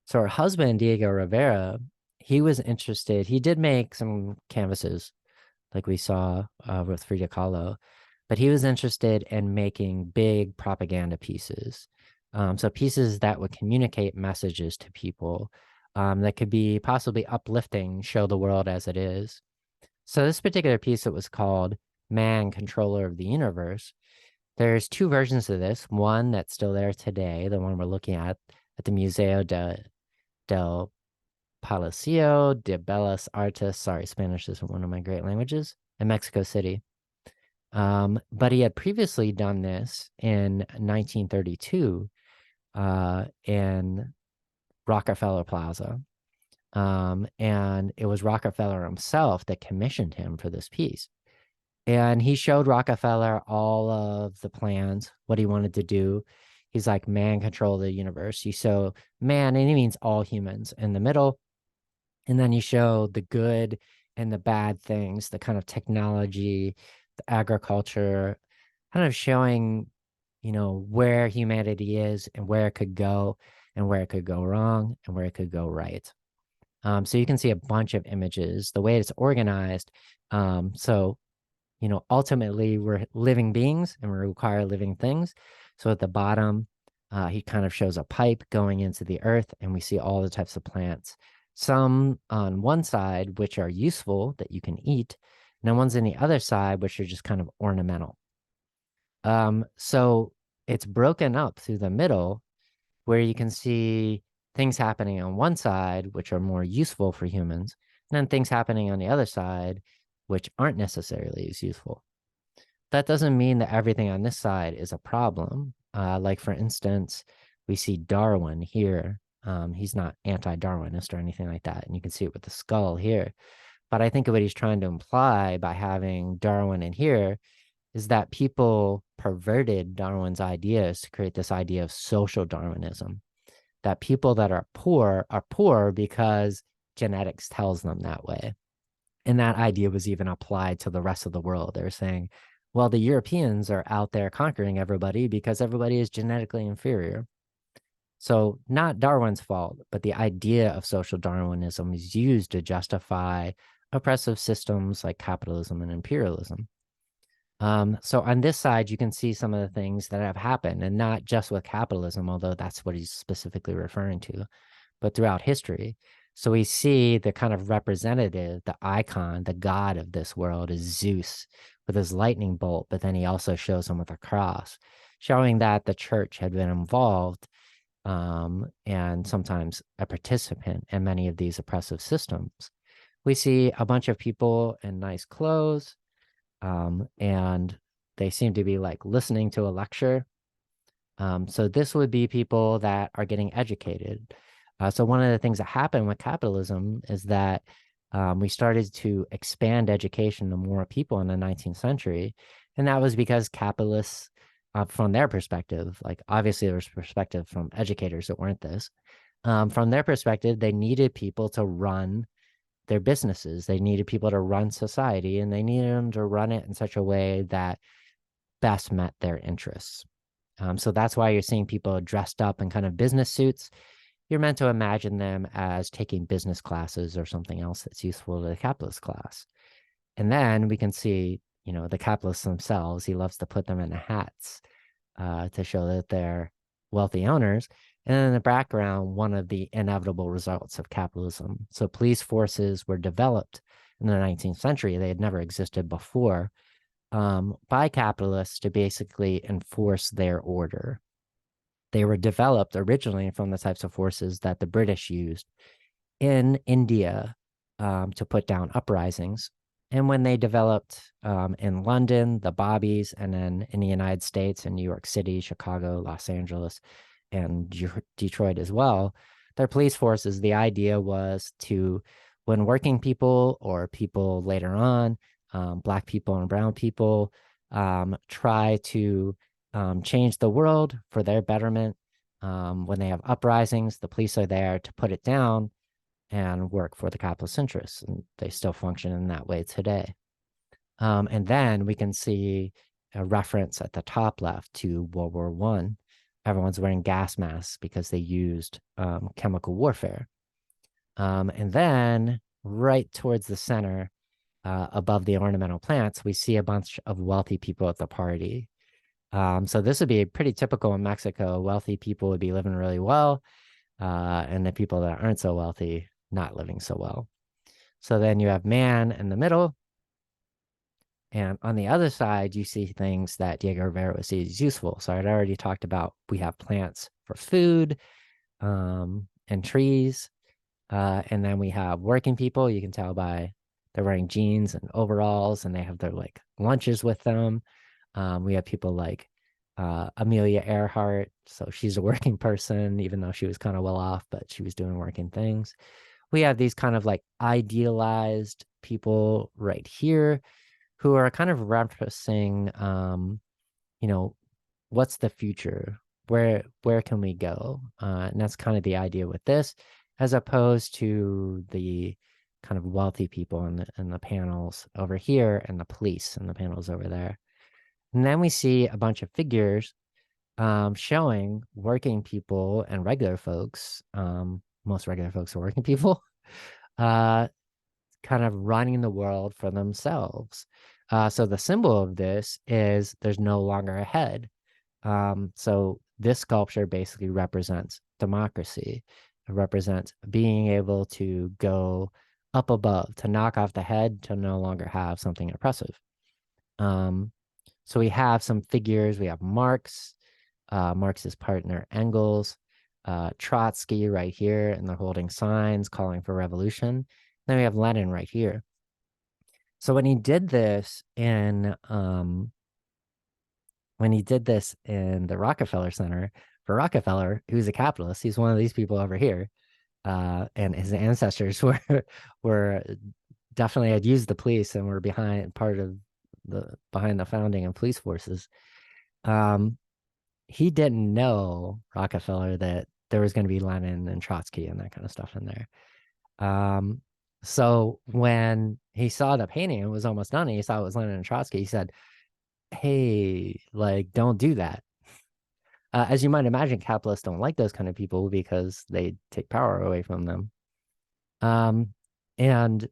So her husband, Diego Rivera, he was interested. He did make some canvases like we saw with Frida Kahlo, but he was interested in making big propaganda pieces. So pieces that would communicate messages to people that could be possibly uplifting, show the world as it is. So this particular piece, it was called Man, Controller of the Universe. There's two versions of this. One that's still there today, the one we're looking at the Museo del Palacio de Bellas Artes. Sorry, Spanish isn't one of my great languages, in Mexico City. But he had previously done this in 1932 in Rockefeller Plaza. And it was Rockefeller himself that commissioned him for this piece. And he showed Rockefeller all of the plans, what he wanted to do. He's like, man, control the universe. You show man, and he means all humans in the middle. And then you show the good and the bad things, the kind of technology, the agriculture, kind of showing, where humanity is and where it could go and where it could go wrong and where it could go right. So you can see a bunch of images, the way it's organized. So, ultimately we're living beings and we require living things. So at the bottom, he kind of shows a pipe going into the earth, and we see all the types of plants. Some on one side, which are useful that you can eat, and then ones on the other side, which are just kind of ornamental. So it's broken up through the middle where you can see things happening on one side, which are more useful for humans, and then things happening on the other side, which aren't necessarily as useful. That doesn't mean that everything on this side is a problem. Like, for instance, we see Darwin here. He's not anti-Darwinist or anything like that. And you can see it with the skull here. But I think what he's trying to imply by having Darwin in here is that people perverted Darwin's ideas to create this idea of social Darwinism, that people that are poor because genetics tells them that way. And that idea was even applied to the rest of the world. They're saying, well, the Europeans are out there conquering everybody because everybody is genetically inferior. So, not Darwin's fault, but the idea of social Darwinism is used to justify oppressive systems like capitalism and imperialism. So on this side, you can see some of the things that have happened, and not just with capitalism, although that's what he's specifically referring to, but throughout history. So we see the kind of representative, the icon, the god of this world is Zeus with his lightning bolt, but then he also shows him with a cross, showing that the church had been involved, and sometimes a participant in many of these oppressive systems. We see a bunch of people in nice clothes, and they seem to be like listening to a lecture. So this would be people that are getting educated. So one of the things that happened with capitalism is that we started to expand education to more people in the 19th century. And that was because capitalists, from their perspective, like obviously there was perspective from educators that weren't this, from their perspective, they needed people to run their businesses. They needed people to run society, and they needed them to run it in such a way that best met their interests. So that's why you're seeing people dressed up in kind of business suits. You're meant to imagine them as taking business classes or something else that's useful to the capitalist class. And then we can see, the capitalists themselves, he loves to put them in the hats to show that they're wealthy owners. And in the background, one of the inevitable results of capitalism. So police forces were developed in the 19th century. They had never existed before, by capitalists to basically enforce their order. They were developed originally from the types of forces that the British used in India, to put down uprisings. And when they developed in London, the Bobbies, and then in the United States, in New York City, Chicago, Los Angeles, and Detroit as well, their police forces, the idea was to, when working people or people later on, Black people and brown people, try to change the world for their betterment. When they have uprisings, the police are there to put it down and work for the capitalist interests, and they still function in that way today. And then we can see a reference at the top left to World War One. Everyone's wearing gas masks because they used chemical warfare. And then right towards the center, above the ornamental plants, we see a bunch of wealthy people at the party. So this would be pretty typical in Mexico. Wealthy people would be living really well, and the people that aren't so wealthy not living so well. So then you have man in the middle, and on the other side, you see things that Diego Rivera sees useful. So I'd already talked about, we have plants for food, and trees, and then we have working people. You can tell by they're wearing jeans and overalls, and they have their like lunches with them. We have people like Amelia Earhart. So she's a working person, even though she was kind of well off, but she was doing working things. We have these kind of like idealized people right here who are kind of referencing, what's the future? Where can we go? And that's kind of the idea with this, as opposed to the kind of wealthy people in the panels over here, and the police and the panels over there. And then we see a bunch of figures showing working people and regular folks. Most regular folks are working people. uh, kind of running the world for themselves. So the symbol of this is there's no longer a head. So this sculpture basically represents democracy. It represents being able to go up above, to knock off the head, to no longer have something oppressive. Um, so we have some figures. We have Marx, Marx's partner Engels, Trotsky right here, and they're holding signs calling for revolution. Then we have Lenin right here. So when he did this in the Rockefeller Center, for Rockefeller, who's a capitalist, he's one of these people over here, and his ancestors were definitely had used the police and were behind the founding of police forces. Um, he didn't know, Rockefeller, that there was going to be Lenin and Trotsky and that kind of stuff in there. So when he saw the painting, it was almost done. And he saw it was Lenin and Trotsky. He said, "Hey, like, don't do that." As you might imagine, capitalists don't like those kind of people because they take power away from them. And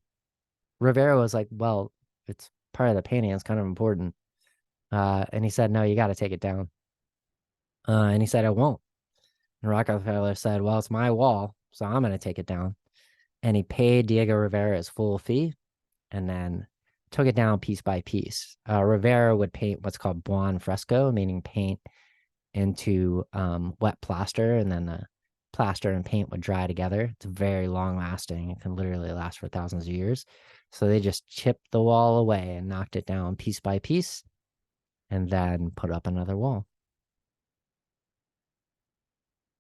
Rivera was like, "Well, it's part of the painting. It's kind of important." And he said, "No, you got to take it down." And he said, "I won't." And Rockefeller said, "Well, it's my wall, so I'm going to take it down." And he paid Diego Rivera his full fee and then took it down piece by piece. Rivera would paint what's called buon fresco, meaning paint into wet plaster, and then the plaster and paint would dry together. It's very long lasting. It can literally last for thousands of years. So they just chipped the wall away and knocked it down piece by piece and then put up another wall.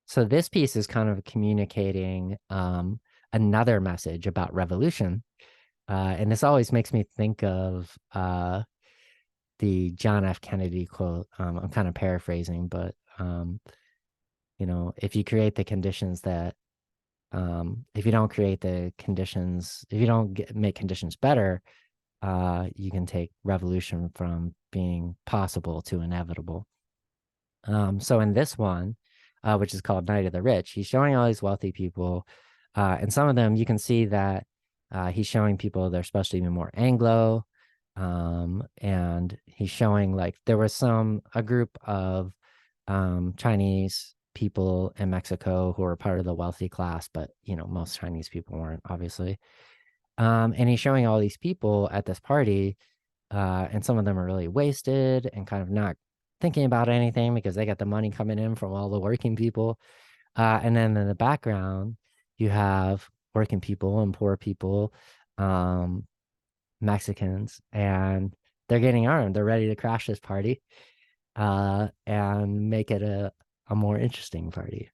So this piece is kind of communicating another message about revolution. And this always makes me think of the John F. Kennedy quote. I'm kind of paraphrasing, but if you create the conditions that, if you don't create the conditions, if you don't make conditions better, you can take revolution from being possible to inevitable. So in this one, which is called Night of the Rich, he's showing all these wealthy people, and some of them you can see that he's showing people they're supposed to be more Anglo, and he's showing like there was a group of Chinese people in Mexico who were part of the wealthy class, but most Chinese people weren't, obviously. And he's showing all these people at this party, and some of them are really wasted and kind of not thinking about anything because they got the money coming in from all the working people. And then in the background, you have working people and poor people, Mexicans, and they're getting armed. They're ready to crash this party and make it a more interesting party.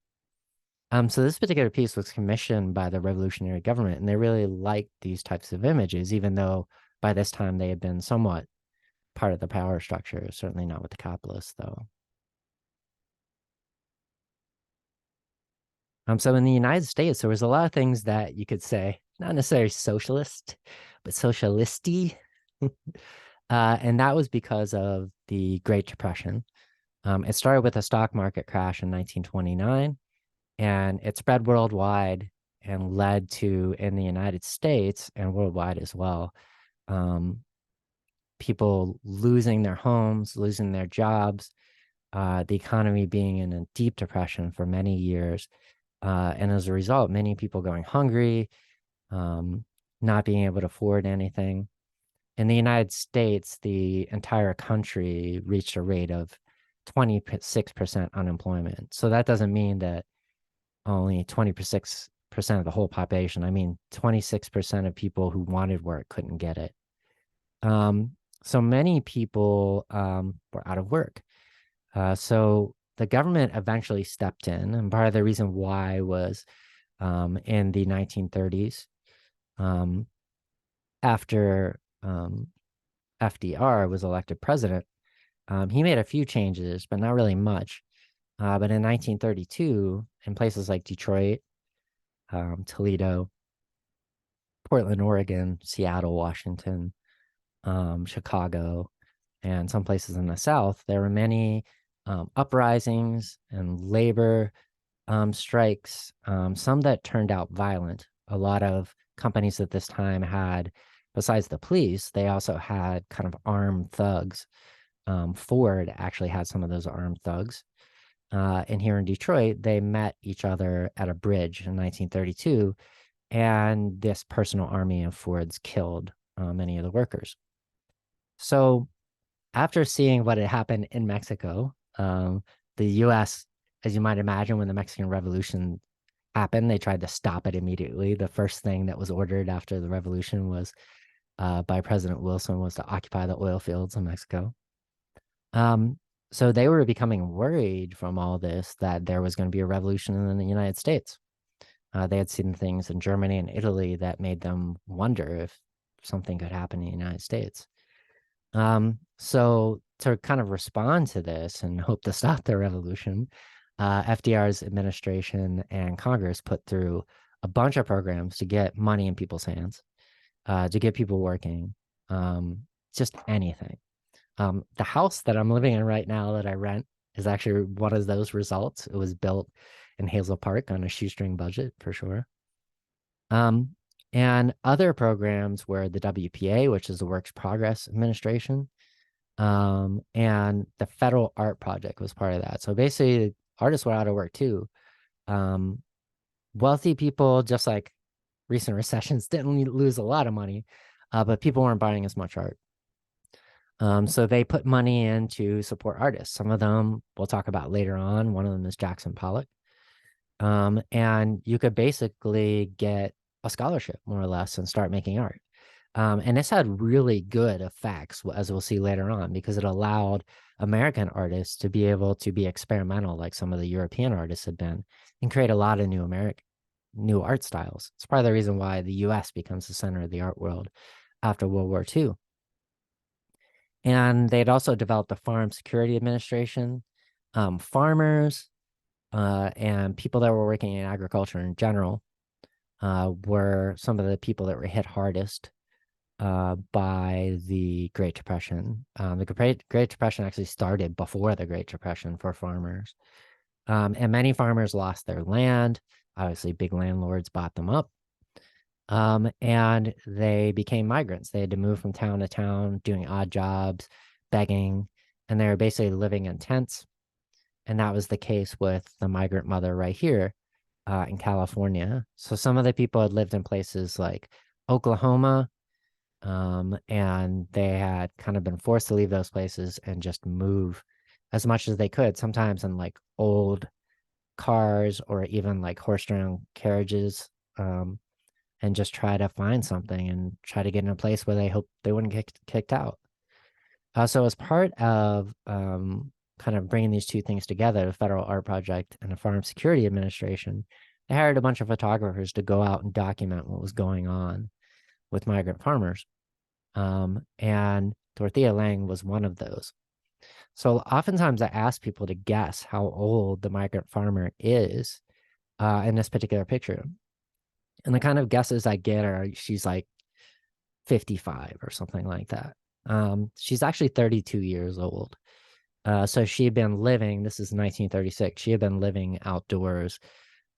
So this particular piece was commissioned by the revolutionary government, and they really liked these types of images, even though by this time they had been somewhat part of the power structure, certainly not with the capitalists, though. So in the United States, there was a lot of things that you could say, not necessarily socialist, but socialisty. And that was because of the Great Depression. It started with a stock market crash in 1929, and it spread worldwide and led to, in the United States and worldwide as well, people losing their homes, losing their jobs, the economy being in a deep depression for many years. And as a result, many people going hungry, not being able to afford anything. In the United States, the entire country reached a rate of 26% unemployment. So that doesn't mean that only 26% of the whole population. I mean, 26% of people who wanted work couldn't get it. So many people were out of work. So the government eventually stepped in, and part of the reason why was in the 1930s, after FDR was elected president, he made a few changes, but not really much. But in 1932, in places like Detroit, Toledo, Portland, Oregon, Seattle, Washington, Chicago, and some places in the South, there were many uprisings and labor strikes, some that turned out violent, a lot of companies at this time had, besides the police, they also had kind of armed thugs. Ford actually had some of those armed thugs. And here in Detroit, they met each other at a bridge in 1932, and this personal army of Ford's killed many of the workers. So after seeing what had happened in Mexico, the U.S., as you might imagine, when the Mexican Revolution happened, they tried to stop it immediately. The first thing that was ordered after the revolution was by President Wilson was to occupy the oil fields in Mexico. So they were becoming worried from all this that there was going to be a revolution in the United States. They had seen things in Germany and Italy that made them wonder if something could happen in the United States. So to kind of respond to this and hope to stop the revolution, FDR's administration and Congress put through a bunch of programs to get money in people's hands, to get people working, just anything. The house that I'm living in right now that I rent is actually one of those results. It was built in Hazel Park on a shoestring budget for sure. And other programs were the WPA, which is the Works Progress Administration, and the Federal Art Project was part of that. So basically, artists were out of work too. Wealthy people, just like recent recessions, didn't lose a lot of money, but people weren't buying as much art. So they put money in to support artists. Some of them we'll talk about later on. One of them is Jackson Pollock. And you could basically get a scholarship, more or less, and start making art. And this had really good effects, as we'll see later on, because it allowed American artists to be able to be experimental, like some of the European artists had been, and create a lot of new art styles. It's part of the reason why the U.S. becomes the center of the art world after World War II. And they'd also developed the Farm Security Administration. Farmers and people that were working in agriculture in general were some of the people that were hit hardest by the Great Depression. The Great Depression actually started before the Great Depression for farmers. And many farmers lost their land. Obviously, big landlords bought them up. And they became migrants. They had to move from town to town, doing odd jobs, begging, and they were basically living in tents. And that was the case with the migrant mother right here in California. So some of the people had lived in places like Oklahoma, and they had kind of been forced to leave those places and just move as much as they could, sometimes in like old cars or even like horse-drawn carriages, and just try to find something and try to get in a place where they hope they wouldn't get kicked out. So as part of kind of bringing these two things together, the Federal Art Project and the Farm Security Administration, they hired a bunch of photographers to go out and document what was going on with migrant farmers. And Dorothea Lange was one of those. So oftentimes I ask people to guess how old the migrant farmer is in this particular picture. And the kind of guesses I get are she's like 55 or something like that. She's actually 32 years old. So she had been living, this is 1936, she had been living outdoors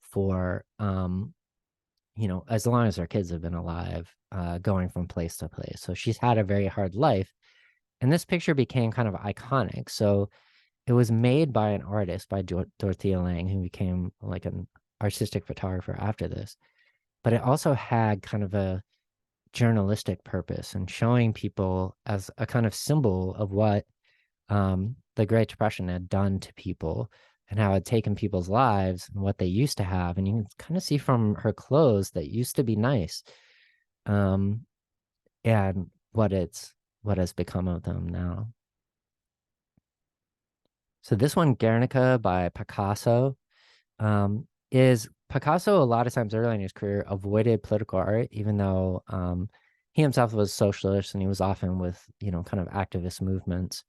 for, as long as her kids have been alive, going from place to place. So she's had a very hard life. And this picture became kind of iconic. So it was made by an artist, by Dorothea Lange, who became like an artistic photographer after this. But it also had kind of a journalistic purpose and showing people as a kind of symbol of what the Great Depression had done to people and how it had taken people's lives and what they used to have. And you can kind of see from her clothes that used to be nice, and what has become of them now. So this one, Guernica by Picasso, is Picasso a lot of times early in his career avoided political art, even though he himself was socialist and he was often with, kind of activist movements.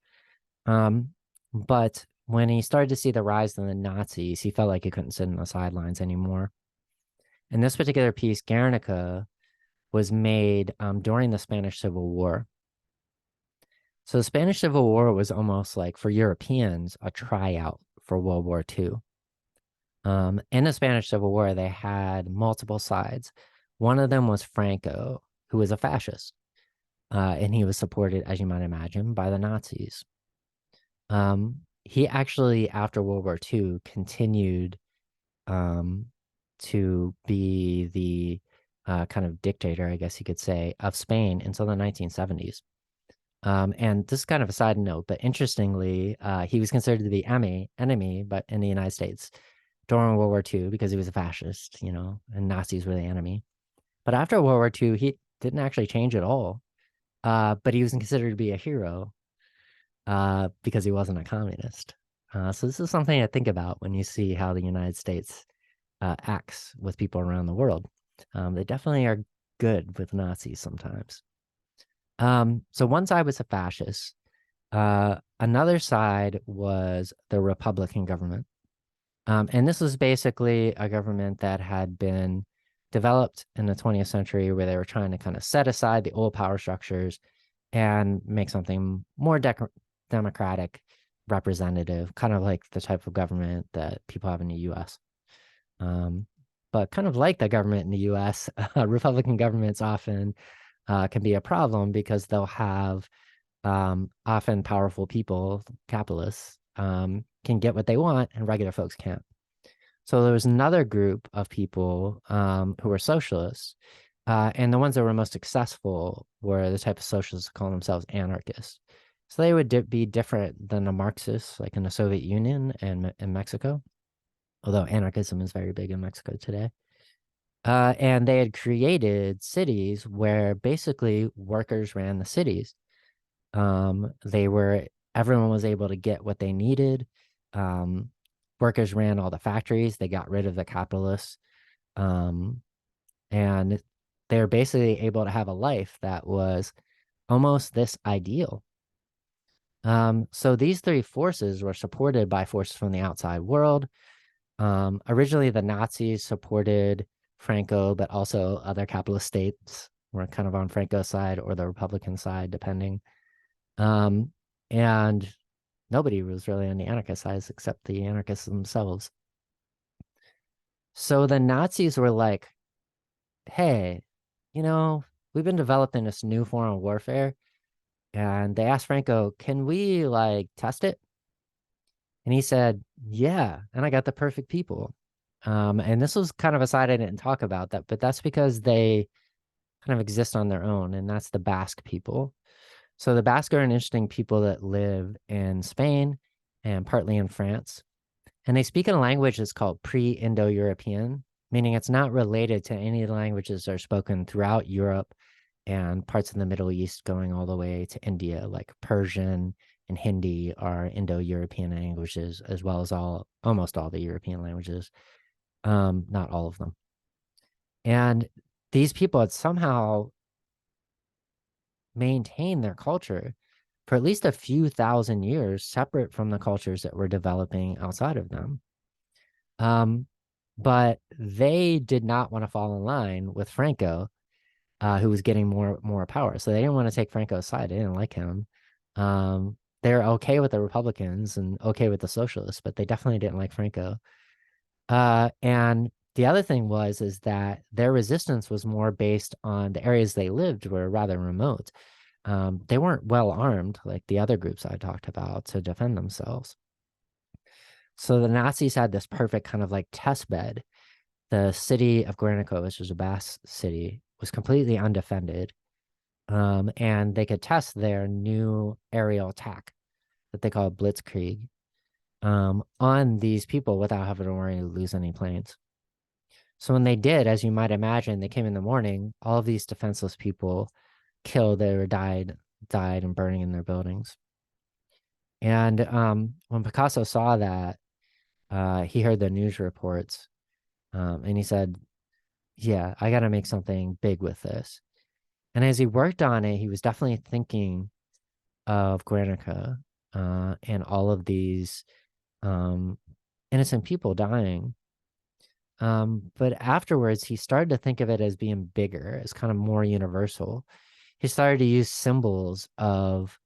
But when he started to see the rise of the Nazis, he felt like he couldn't sit in the sidelines anymore. And this particular piece, Guernica, was made during the Spanish Civil War. So the Spanish Civil War was almost like, for Europeans, a tryout for World War II. In the Spanish Civil War, they had multiple sides. One of them was Franco, who was a fascist, and he was supported, as you might imagine, by the Nazis. He actually, after World War II, continued um, to be the kind of dictator, I guess you could say, of Spain until the 1970s. And this is kind of a side note, but interestingly, he was considered to be enemy, but in the United States during World War II because he was a fascist, and Nazis were the enemy. But after World War II, he didn't actually change at all. But he was considered to be a hero because he wasn't a communist. So this is something to think about when you see how the United States acts with people around the world. They definitely are good with Nazis sometimes. So one side was a fascist. Another side was the Republican government. And this was basically a government that had been developed in the 20th century where they were trying to kind of set aside the old power structures and make something more democratic, representative, kind of like the type of government that people have in the US. But kind of like the government in the US, Republican governments often can be a problem because they'll have often powerful people, capitalists, can get what they want and regular folks can't. So there was another group of people who were socialists, and the ones that were most successful were the type of socialists who call themselves anarchists. So they would be different than the Marxists, like in the Soviet Union and in Mexico, although anarchism is very big in Mexico today. And they had created cities where basically workers ran the cities. They were Everyone was able to get what they needed. Um, Workers ran all the factories. They got rid of the capitalists, um, and they're basically able to have a life that was almost this ideal. So these three forces were supported by forces from the outside world. Originally, the Nazis supported Franco, but also other capitalist states were kind of on Franco's side or the Republican side, depending. Um, and nobody was really on the anarchist side except the anarchists themselves. So the Nazis were like, hey, we've been developing this new form of warfare. And they asked Franco, can we like test it? And he said, yeah. And I got the perfect people. And this was kind of a side I didn't talk about that, but that's because they kind of exist on their own, and that's the Basque people. So the Basque are an interesting people that live in Spain and partly in France. And they speak in a language that's called pre-Indo-European, meaning it's not related to any of the languages that are spoken throughout Europe and parts of the Middle East going all the way to India, like Persian and Hindi are Indo-European languages, as well as almost all the European languages, not all of them. And these people had somehow maintained their culture for at least a few thousand years, separate from the cultures that were developing outside of them. But they did not want to fall in line with Franco, who was getting more power. So they didn't want to take Franco's side. They didn't like him. They're okay with the Republicans and okay with the socialists, but they definitely didn't like Franco. And the other thing is that their resistance was more based on the areas they lived were rather remote. They weren't well armed like the other groups I talked about to defend themselves. So the Nazis had this perfect kind of like test bed. The city of Guernica, which was a Basque city, was completely undefended. And they could test their new aerial attack that they call Blitzkrieg on these people without having to worry to lose any planes. So when they did, as you might imagine, they came in the morning, all of these defenseless people killed or died and burning in their buildings. And when Picasso saw that, he heard the news reports, and he said, yeah, I got to make something big with this. And as he worked on it, he was definitely thinking of Guernica and all of these um, innocent people dying. But afterwards, he started to think of it as being bigger, as kind of more universal. He started to use symbols of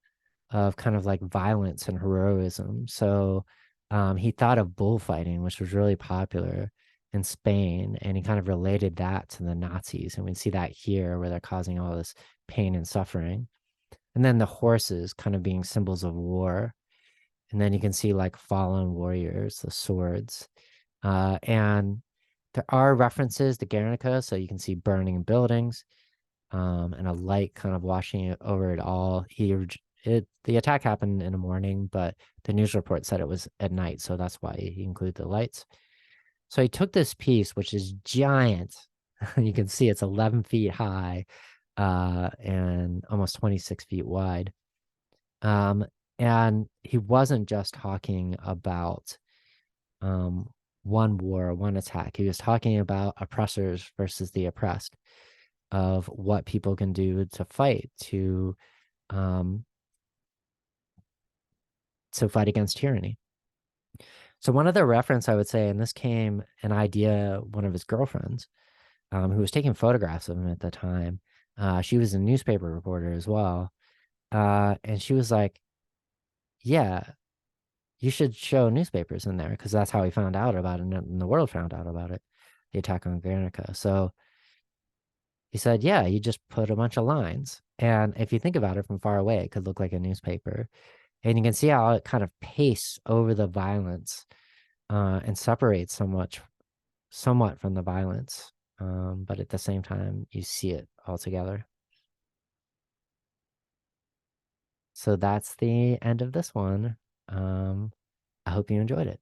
kind of like violence and heroism. So he thought of bullfighting, which was really popular in Spain, and he kind of related that to the Nazis. And we see that here where they're causing all this pain and suffering. And then the horses kind of being symbols of war. And then you can see like fallen warriors, the swords. And there are references to Guernica, so you can see burning buildings, and a light kind of washing it over it all. The attack happened in the morning, but the news report said it was at night, so that's why he included the lights. So he took this piece, which is giant. You can see it's 11 feet high, and almost 26 feet wide. Um, and he wasn't just talking about um, one war, one attack. He was talking about oppressors versus the oppressed, of what people can do to um, fight against tyranny. So one other reference I would say, and this came an idea, one of his girlfriends, who was taking photographs of him at the time. She was a newspaper reporter as well. And she was like, yeah, you should show newspapers in there, because that's how he found out about it, and the world found out about it, the attack on Guernica. So he said, yeah, you just put a bunch of lines. And if you think about it from far away, it could look like a newspaper. And you can see how it kind of pastes over the violence, and separates somewhat from the violence. But at the same time, you see it all together. So that's the end of this one. I hope you enjoyed it.